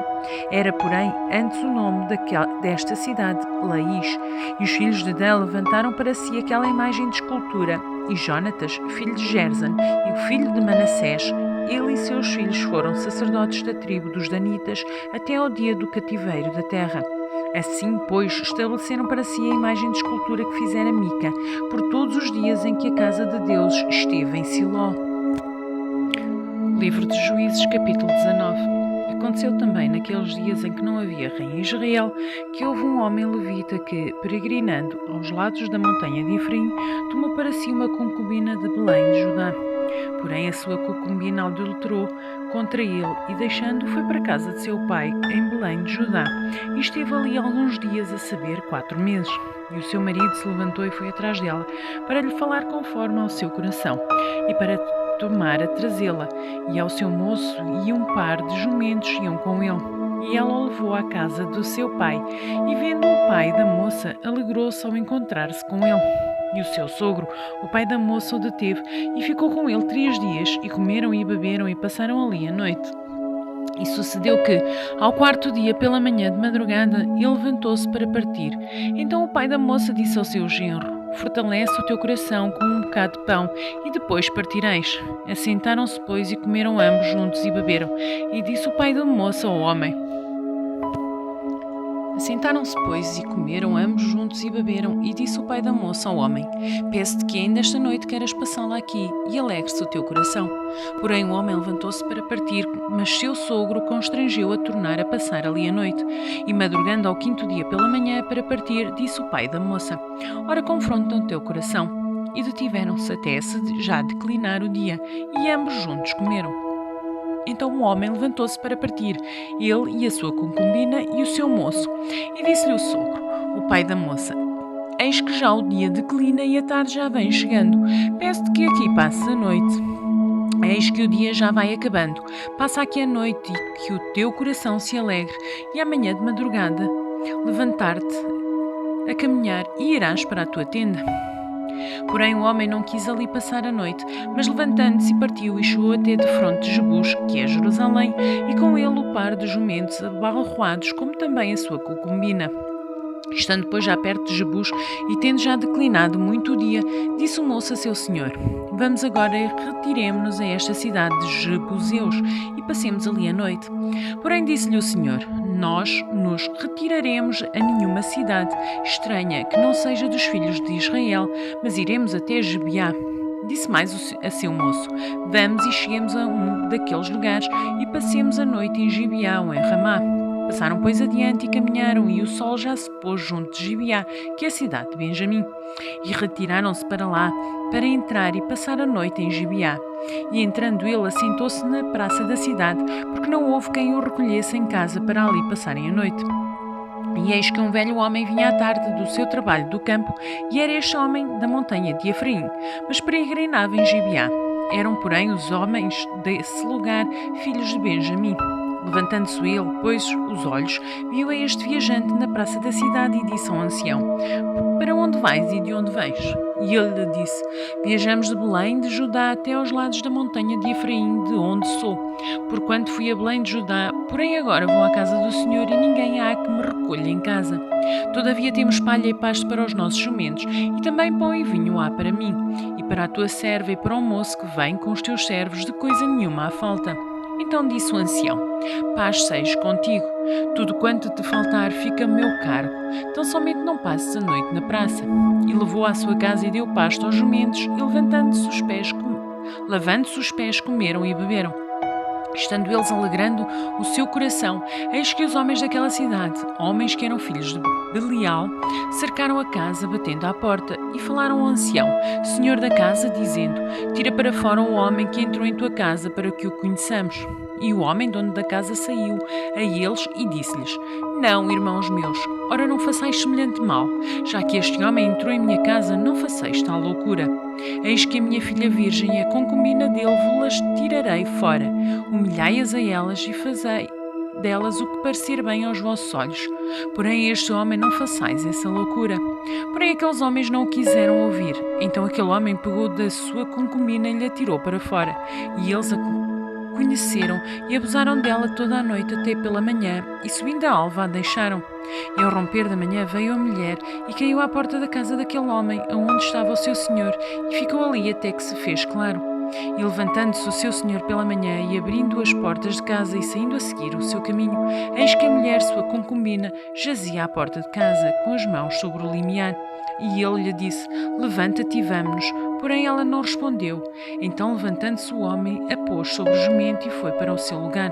Era, porém, antes o nome desta cidade, Laís. E os filhos de Dan levantaram para si aquela imagem de escultura. E Jonatas, filho de Gerzan, e o filho de Manassés, ele e seus filhos foram sacerdotes da tribo dos Danitas até ao dia do cativeiro da terra. Assim, pois, estabeleceram para si a imagem de escultura que fizera Mica, por todos os dias em que a casa de Deus esteve em Siló. Livro de Juízes, capítulo 19. Aconteceu também naqueles dias em que não havia rei em Israel, que houve um homem levita que, peregrinando aos lados da montanha de Efraim, tomou para si uma concubina de Belém de Judá. Porém a sua concubina adulterou contra ele e, deixando-o, foi para a casa de seu pai, em Belém de Judá, e esteve ali alguns dias, a saber, 4 meses. E o seu marido se levantou e foi atrás dela, para lhe falar conforme ao seu coração, e para tomar a trazê-la, e ao seu moço e um par de jumentos iam com ele. E ela o levou à casa do seu pai, e vendo o pai da moça, alegrou-se ao encontrar-se com ele. E o seu sogro, o pai da moça, o deteve, e ficou com ele 3 dias, e comeram e beberam, e passaram ali a noite. E sucedeu que, ao 4º dia pela manhã de madrugada, ele levantou-se para partir. Então o pai da moça disse ao seu genro: fortalece o teu coração com um bocado de pão, e depois partireis. Assentaram-se, pois, e comeram ambos juntos e beberam. E disse o pai da moça ao homem: Assentaram-se, pois, e comeram ambos juntos e beberam, e disse o pai da moça ao homem: peço-te que ainda esta noite queiras passá-la aqui, e alegre-se o teu coração. Porém o homem levantou-se para partir, mas seu sogro constrangeu a tornar a passar ali a noite. E madrugando ao 5º dia pela manhã para partir, disse o pai da moça: ora, confronta o teu coração. E detiveram-se até se já declinar o dia, e ambos juntos comeram. Então o homem levantou-se para partir, ele e a sua concubina e o seu moço. E disse-lhe o sogro, o pai da moça: eis que já o dia declina e a tarde já vem chegando. Peço-te que aqui passes a noite. Eis que o dia já vai acabando. Passa aqui a noite e que o teu coração se alegre. E amanhã de madrugada levantar-te a caminhar e irás para a tua tenda. Porém o homem não quis ali passar a noite, mas levantando-se partiu e chegou até defronte de Jebus, que é Jerusalém, e com ele o par de jumentos abalroados, como também a sua concubina. Estando depois já perto de Jebus, e tendo já declinado muito o dia, disse o moço a seu senhor: vamos agora e retiremo-nos a esta cidade de Jebuseus, e passemos ali a noite. Porém disse-lhe o senhor: nós nos retiraremos a nenhuma cidade estranha que não seja dos filhos de Israel, mas iremos até Gibeá. Disse mais a seu moço: vamos e cheguemos a um daqueles lugares e passemos a noite em Gibeá ou em Ramá. Passaram, pois, adiante e caminharam, e o sol já se pôs junto de Gibeá, que é a cidade de Benjamim. E retiraram-se para lá, para entrar e passar a noite em Gibeá. E entrando ele, assentou-se na praça da cidade, porque não houve quem o recolhesse em casa para ali passarem a noite. E eis que um velho homem vinha à tarde do seu trabalho do campo, e era este homem da montanha de Efraim, mas peregrinava em Gibeá. Eram, porém, os homens desse lugar filhos de Benjamim. Levantando-se ele, pois, os olhos, viu a este viajante na praça da cidade e disse ao ancião: para onde vais e de onde vens? E ele lhe disse: viajamos de Belém de Judá até aos lados da montanha de Efraim, de onde sou. Porquanto fui a Belém de Judá, porém agora vou à casa do Senhor e ninguém há que me recolha em casa. Todavia temos palha e pasto para os nossos jumentos, e também pão e vinho há para mim, e para a tua serva e para o moço que vem com os teus servos, de coisa nenhuma há falta. Então disse o ancião: paz seja contigo, tudo quanto te faltar fica a meu cargo, tão somente não passes a noite na praça. E levou à sua casa e deu pasto aos jumentos, e lavando-se os pés, comeram e beberam. Estando eles alegrando o seu coração, eis que os homens daquela cidade, homens que eram filhos de Belial, cercaram a casa, batendo à porta, e falaram ao ancião, senhor da casa, dizendo: tira para fora o homem que entrou em tua casa, para que o conheçamos. E o homem, dono da casa, saiu a eles e disse-lhes: não, irmãos meus, ora não façais semelhante mal, já que este homem entrou em minha casa, não façais tal loucura. Eis que a minha filha virgem e a concubina dele vos-las tirarei fora, humilhai-as a elas e delas o que parecer bem aos vossos olhos. Porém, a este homem não façais essa loucura. Porém, aqueles homens não o quiseram ouvir. Então aquele homem pegou da sua concubina e lhe atirou para fora. E eles a conheceram e abusaram dela toda a noite até pela manhã, e subindo a alva a deixaram. E ao romper da manhã veio a mulher e caiu à porta da casa daquele homem, aonde estava o seu senhor, e ficou ali até que se fez claro. E levantando-se o seu senhor pela manhã e abrindo as portas de casa e saindo a seguir o seu caminho, eis que a mulher, sua concubina, jazia à porta de casa, com as mãos sobre o limiar. E ele lhe disse: levanta-te e vamo-nos. Porém ela não respondeu. Então, levantando-se o homem, a pôs sobre o jumento e foi para o seu lugar.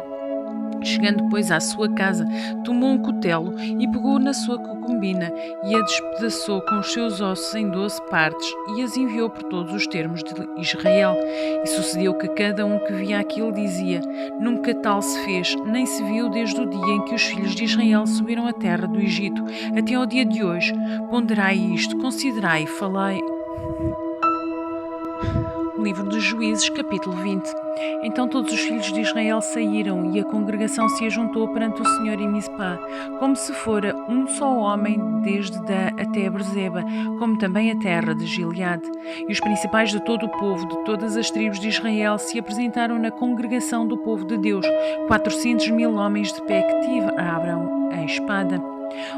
Chegando, pois, à sua casa, tomou um cutelo e pegou na sua concubina e a despedaçou com os seus ossos em 12 partes e as enviou por todos os termos de Israel. E sucedeu que cada um que via aquilo dizia: nunca tal se fez, nem se viu desde o dia em que os filhos de Israel subiram à terra do Egito, até ao dia de hoje. Ponderai isto, considerai e falai. Livro dos Juízes, capítulo 20. Então todos os filhos de Israel saíram, e a congregação se ajuntou perante o Senhor em Mizpá, como se fora um só homem, desde Dan até Beerseba, como também a terra de Gileade. E os principais de todo o povo, de todas as tribos de Israel, se apresentaram na congregação do povo de Deus, 400.000 homens de pé que tiraram a espada.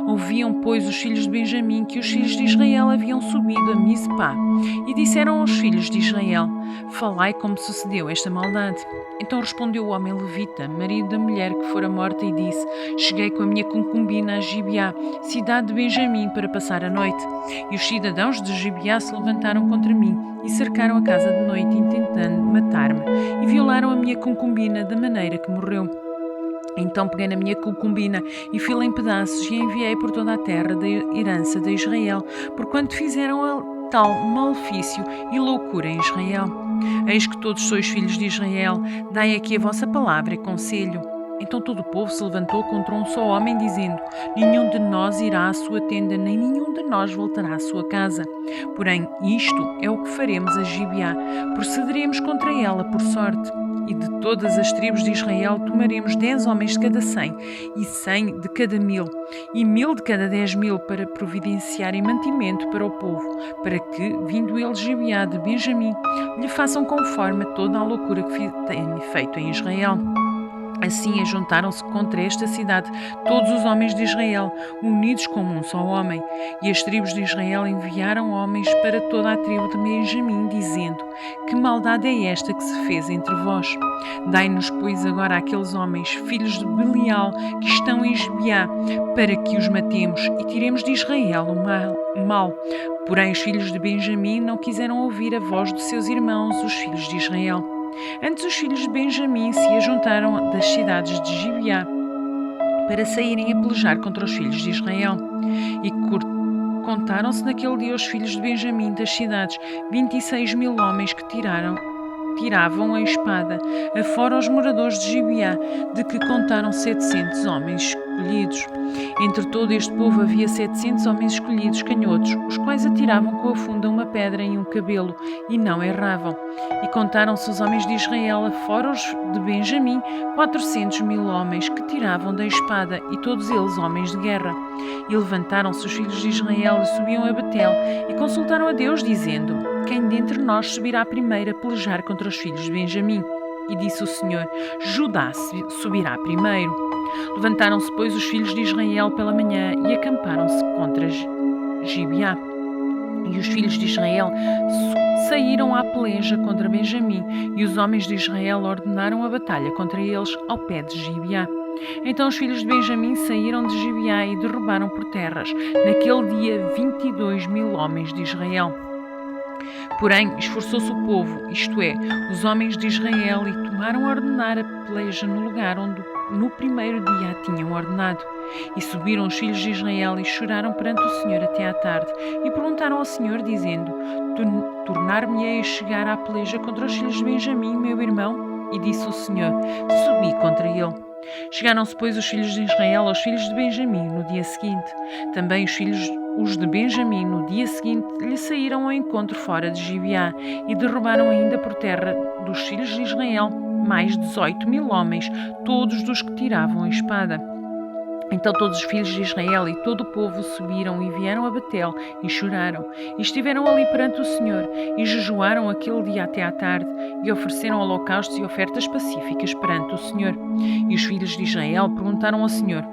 Ouviam, pois, os filhos de Benjamim que os filhos de Israel haviam subido a Mizpá, e disseram aos filhos de Israel: falai como sucedeu esta maldade. Então respondeu o homem levita, marido da mulher que fora morta, e disse: cheguei com a minha concubina a Gibeá, cidade de Benjamim, para passar a noite. E os cidadãos de Gibeá se levantaram contra mim e cercaram a casa de noite, intentando matar-me, e violaram a minha concubina da maneira que morreu. Então peguei na minha concubina e fui-la em pedaços e a enviei por toda a terra da herança de Israel, porquanto fizeram tal malefício e loucura em Israel. Eis que todos sois filhos de Israel, dai aqui a vossa palavra e conselho. Então todo o povo se levantou contra um só homem, dizendo: nenhum de nós irá à sua tenda, nem nenhum de nós voltará à sua casa. Porém, isto é o que faremos a Gibeá: procederemos contra ela por sorte. E de todas as tribos de Israel tomaremos 10 homens de cada 100, e 100 de cada 1000, e 1000 de cada 10.000, para providenciarem mantimento para o povo, para que, vindo eles Gibeá de Benjamim, lhe façam conforme a toda a loucura que têm feito em Israel. Assim ajuntaram-se contra esta cidade todos os homens de Israel, unidos como um só homem. E as tribos de Israel enviaram homens para toda a tribo de Benjamim, dizendo: que maldade é esta que se fez entre vós? Dai-nos, pois, agora aqueles homens, filhos de Belial, que estão em Gibeá, para que os matemos e tiremos de Israel o mal. Porém os filhos de Benjamim não quiseram ouvir a voz de seus irmãos, os filhos de Israel. Antes os filhos de Benjamim se ajuntaram das cidades de Gibeá para saírem a pelejar contra os filhos de Israel. E contaram-se naquele dia os filhos de Benjamim das cidades, 26.000 homens que tiravam a espada, afora os moradores de Gibeá, de que contaram 700 homens escolhidos. Entre todo este povo havia 700 homens escolhidos, canhotos, os quais atiravam com a funda uma pedra em um cabelo, e não erravam. E contaram-se os homens de Israel, afora os de Benjamim, 400.000 homens que tiravam da espada, e todos eles homens de guerra. E levantaram-se os filhos de Israel e subiam a Betel, e consultaram a Deus, dizendo: quem dentre nós subirá primeiro a pelejar contra os filhos de Benjamim? E disse o Senhor: Judá subirá primeiro. Levantaram-se, pois, os filhos de Israel pela manhã e acamparam-se contra Gibeá. E os filhos de Israel saíram à peleja contra Benjamim, e os homens de Israel ordenaram a batalha contra eles ao pé de Gibeá. Então os filhos de Benjamim saíram de Gibeá e derrubaram por terras, naquele dia, 22.000 homens de Israel. Porém, esforçou-se o povo, isto é, os homens de Israel, e tomaram a ordenar a peleja no lugar onde no primeiro dia a tinham ordenado. E subiram os filhos de Israel e choraram perante o Senhor até à tarde, e perguntaram ao Senhor, dizendo: tornar-me-ei a chegar à peleja contra os filhos de Benjamim, meu irmão? E disse o Senhor: subi contra ele. Chegaram-se, pois, os filhos de Israel aos filhos de Benjamim no dia seguinte. Também os de Benjamim no dia seguinte lhe saíram ao encontro fora de Gibeá, e derrubaram ainda por terra dos filhos de Israel mais 18.000 homens, todos dos que tiravam a espada. Então todos os filhos de Israel e todo o povo subiram e vieram a Betel e choraram. E estiveram ali perante o Senhor e jejuaram aquele dia até à tarde e ofereceram holocaustos e ofertas pacíficas perante o Senhor. E os filhos de Israel perguntaram ao Senhor,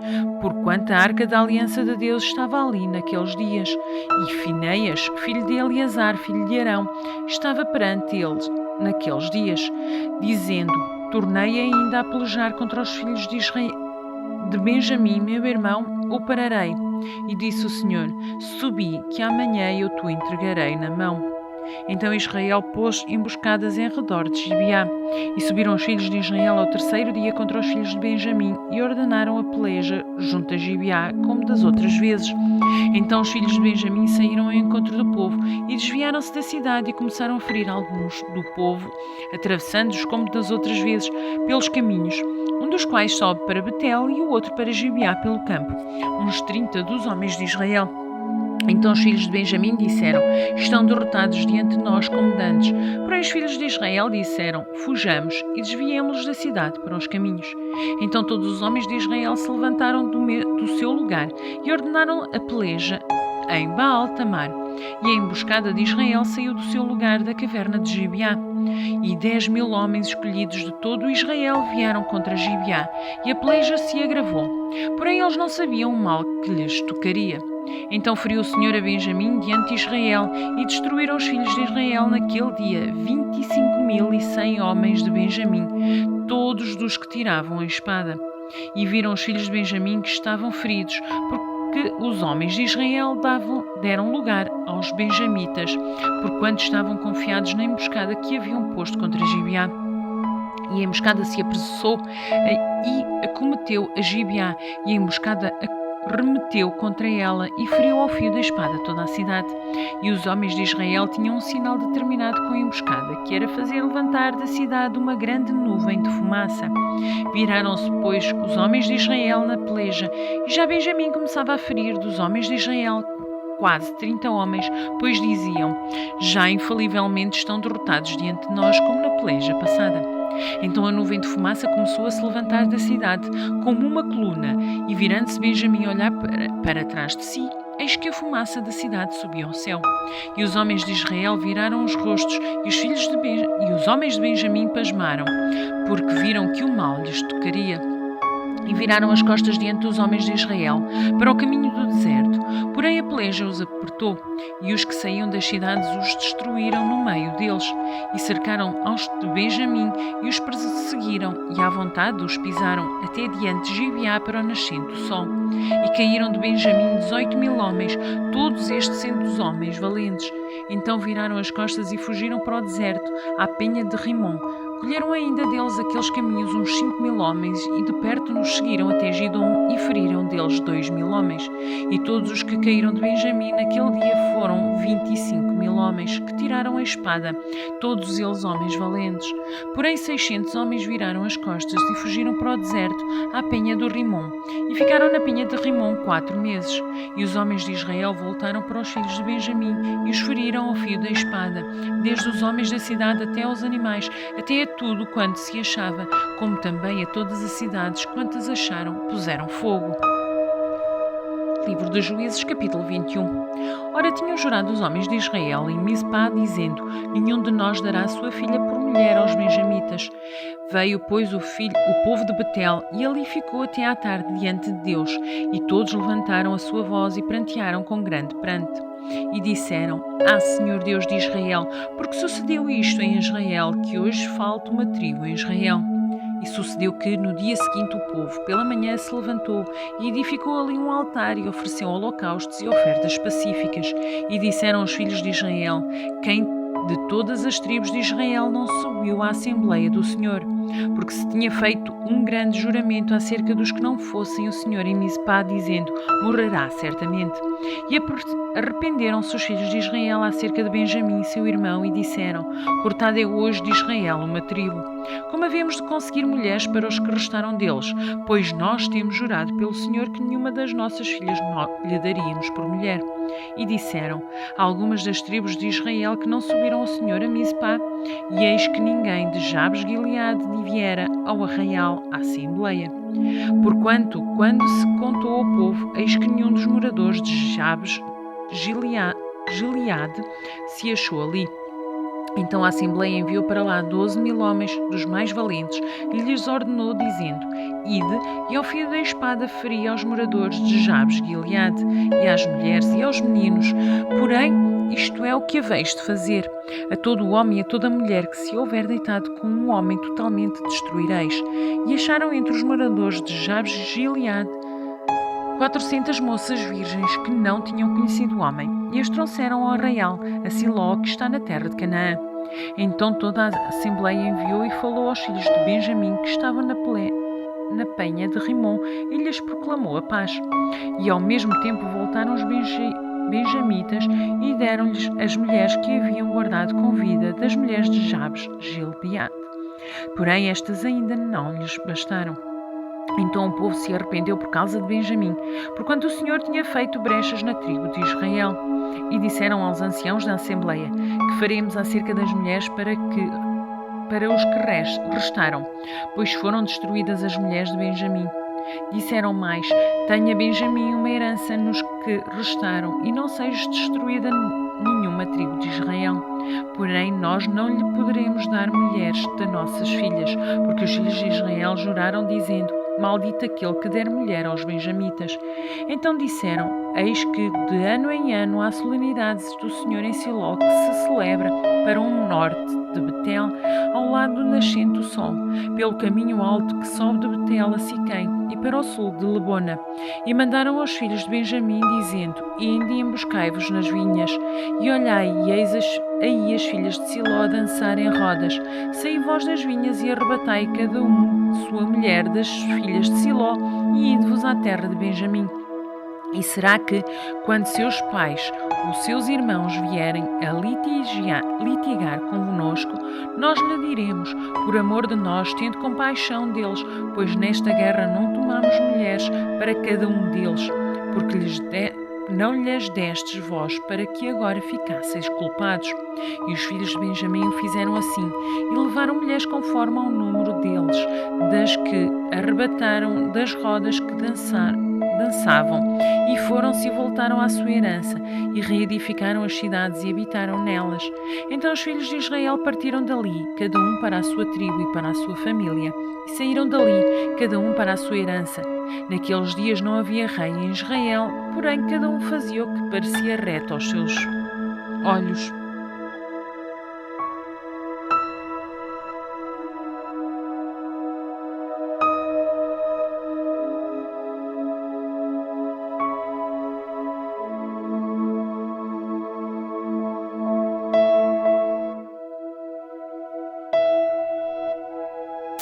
porquanto a arca da aliança de Deus estava ali naqueles dias. E Finéias, filho de Eleazar, filho de Arão, estava perante eles naqueles dias, dizendo, tornei ainda a pelejar contra os filhos de Israel. De Benjamim, meu irmão, o pararei. E disse o Senhor, subi, que amanhã eu te entregarei na mão. Então Israel pôs emboscadas em redor de Gibeá. E subiram os filhos de Israel ao terceiro dia contra os filhos de Benjamim e ordenaram a peleja junto a Gibeá, como das outras vezes. Então os filhos de Benjamim saíram ao encontro do povo e desviaram-se da cidade e começaram a ferir alguns do povo, atravessando-os como das outras vezes, pelos caminhos, um dos quais sobe para Betel e o outro para Gibeá pelo campo, uns 30 dos homens de Israel. Então os filhos de Benjamim disseram, estão derrotados diante de nós como dantes. Porém os filhos de Israel disseram, fujamos e desviemos-los da cidade para os caminhos. Então todos os homens de Israel se levantaram do seu lugar e ordenaram a peleja em Baal-Tamar. E a emboscada de Israel saiu do seu lugar da caverna de Gibeá. E 10.000 homens escolhidos de todo o Israel vieram contra Gibeá, e a peleja se agravou. Porém eles não sabiam o mal que lhes tocaria. Então feriu o Senhor a Benjamim diante de Israel, e destruíram os filhos de Israel naquele dia 25.100 homens de Benjamim, todos dos que tiravam a espada. E viram os filhos de Benjamim que estavam feridos, porque os homens de Israel deram lugar aos benjamitas, porquanto estavam confiados na emboscada que haviam posto contra Gibeá. E a emboscada se apressou e acometeu a Gibeá, e a emboscada remeteu contra ela e feriu ao fio da espada toda a cidade. E os homens de Israel tinham um sinal determinado com a emboscada, que era fazer levantar da cidade uma grande nuvem de fumaça. Viraram-se, pois, os homens de Israel na peleja, e já Benjamim começava a ferir dos homens de Israel quase 30 homens, pois diziam, já infalivelmente estão derrotados diante de nós, como na peleja passada. Então a nuvem de fumaça começou a se levantar da cidade, como uma coluna, e virando-se Benjamim a olhar para trás de si, eis que a fumaça da cidade subia ao céu. E os homens de Israel viraram os rostos, e os homens de Benjamim pasmaram, porque viram que o mal lhes tocaria. E viraram as costas diante dos homens de Israel, para o caminho do deserto. Porém a peleja os apertou, e os que saíam das cidades os destruíram no meio deles, e cercaram aos de Benjamim, e os perseguiram, e à vontade os pisaram, até diante de Gibeá para o nascente do sol. E caíram de Benjamim 18.000 homens, todos estes sendo os homens valentes. Então viraram as costas e fugiram para o deserto, à penha de Rimon. Colheram ainda deles aqueles caminhos uns 5.000 homens, e de perto nos seguiram até Gidom, e feriram deles 2.000 homens. E todos os que caíram de Benjamim naquele dia foram 25.000 homens, que tiraram a espada, todos eles homens valentes. Porém 600 homens viraram as costas e fugiram para o deserto, à penha do Rimon, e ficaram na penha de Rimon 4 meses. E os homens de Israel voltaram para os filhos de Benjamim, e os feriram ao fio da espada, desde os homens da cidade até aos animais, até a tudo quanto se achava, como também a todas as cidades quantas acharam, puseram fogo. Livro dos Juízes, capítulo 21. Ora, tinham jurado os homens de Israel em Mizpá, dizendo, nenhum de nós dará sua filha por mulher aos benjamitas. Veio, pois, o povo de Betel, e ali ficou até à tarde diante de Deus, e todos levantaram a sua voz e prantearam com grande pranto. E disseram, Senhor Deus de Israel, porque sucedeu isto em Israel, que hoje falta uma tribo em Israel. E sucedeu que, no dia seguinte, o povo, pela manhã, se levantou e edificou ali um altar e ofereceu holocaustos e ofertas pacíficas. E disseram os filhos de Israel, quem de todas as tribos de Israel não subiu à Assembleia do Senhor? Porque se tinha feito um grande juramento acerca dos que não fossem o Senhor em Mizpá, dizendo, morrerá certamente. E arrependeram-se os filhos de Israel acerca de Benjamim, seu irmão, e disseram, cortada é hoje de Israel uma tribo. Como havemos de conseguir mulheres para os que restaram deles? Pois nós temos jurado pelo Senhor que nenhuma das nossas filhas lhe daríamos por mulher. E disseram: algumas das tribos de Israel que não subiram ao Senhor a Mizpá, e eis que ninguém de Jabes Gileade viera ao arraial à assembleia. Porquanto, quando se contou ao povo, eis que nenhum dos moradores de Jabes Gileade se achou ali. Então a Assembleia enviou para lá 12.000 homens dos mais valentes e lhes ordenou, dizendo: ide, e ao fio da espada feri aos moradores de Jabes Gileade, e às mulheres e aos meninos. Porém, isto é o que haveis de fazer: a todo o homem e a toda a mulher que se houver deitado com um homem totalmente destruireis. E acharam entre os moradores de Jabes Gileade 400 moças virgens que não tinham conhecido o homem, e as trouxeram ao arraial, a Siló, que está na terra de Canaã. Então toda a Assembleia enviou e falou aos filhos de Benjamim, que estavam na penha de Rimom, e lhes proclamou a paz. E ao mesmo tempo voltaram os benjamitas e deram-lhes as mulheres que haviam guardado com vida das mulheres de Jabes Gileade. Porém estas ainda não lhes bastaram. Então o povo se arrependeu por causa de Benjamim, porquanto o Senhor tinha feito brechas na tribo de Israel. E disseram aos anciãos da Assembleia: que faremos acerca das mulheres para os que restaram, pois foram destruídas as mulheres de Benjamim. Disseram mais: tenha Benjamim uma herança nos que restaram, e não seja destruída nenhuma tribo de Israel. Porém, nós não lhe poderemos dar mulheres de nossas filhas, porque os filhos de Israel juraram, dizendo: maldito aquele que der mulher aos benjamitas. Então disseram: eis que de ano em ano há solenidades do Senhor em Siló, que se celebra para o norte de Betel, ao lado do nascente do sol, pelo caminho alto que sobe de Betel a Siquém, e para o sul de Lebona. E mandaram aos filhos de Benjamim, dizendo: ide e emboscai-vos nas vinhas, e olhai, e eis aí as filhas de Siló a dançar em rodas. Saí vós das vinhas e arrebatai cada sua mulher das filhas de Siló, e ide-vos à terra de Benjamim. E será que, quando seus pais, os seus irmãos, vierem a litigar convosco, nós lhe diremos: por amor de nós, tende compaixão deles, pois nesta guerra não tomamos mulheres para cada um deles, porque não lhes destes vós, para que agora ficasseis culpados. E os filhos de Benjamim o fizeram assim, e levaram mulheres conforme ao número deles, das que arrebataram das rodas que dançavam, e foram-se e voltaram à sua herança, e reedificaram as cidades e habitaram nelas. Então os filhos de Israel partiram dali, cada um para a sua tribo e para a sua família, e saíram dali, cada um para a sua herança. Naqueles dias não havia rei em Israel, porém cada um fazia o que parecia reto aos seus olhos.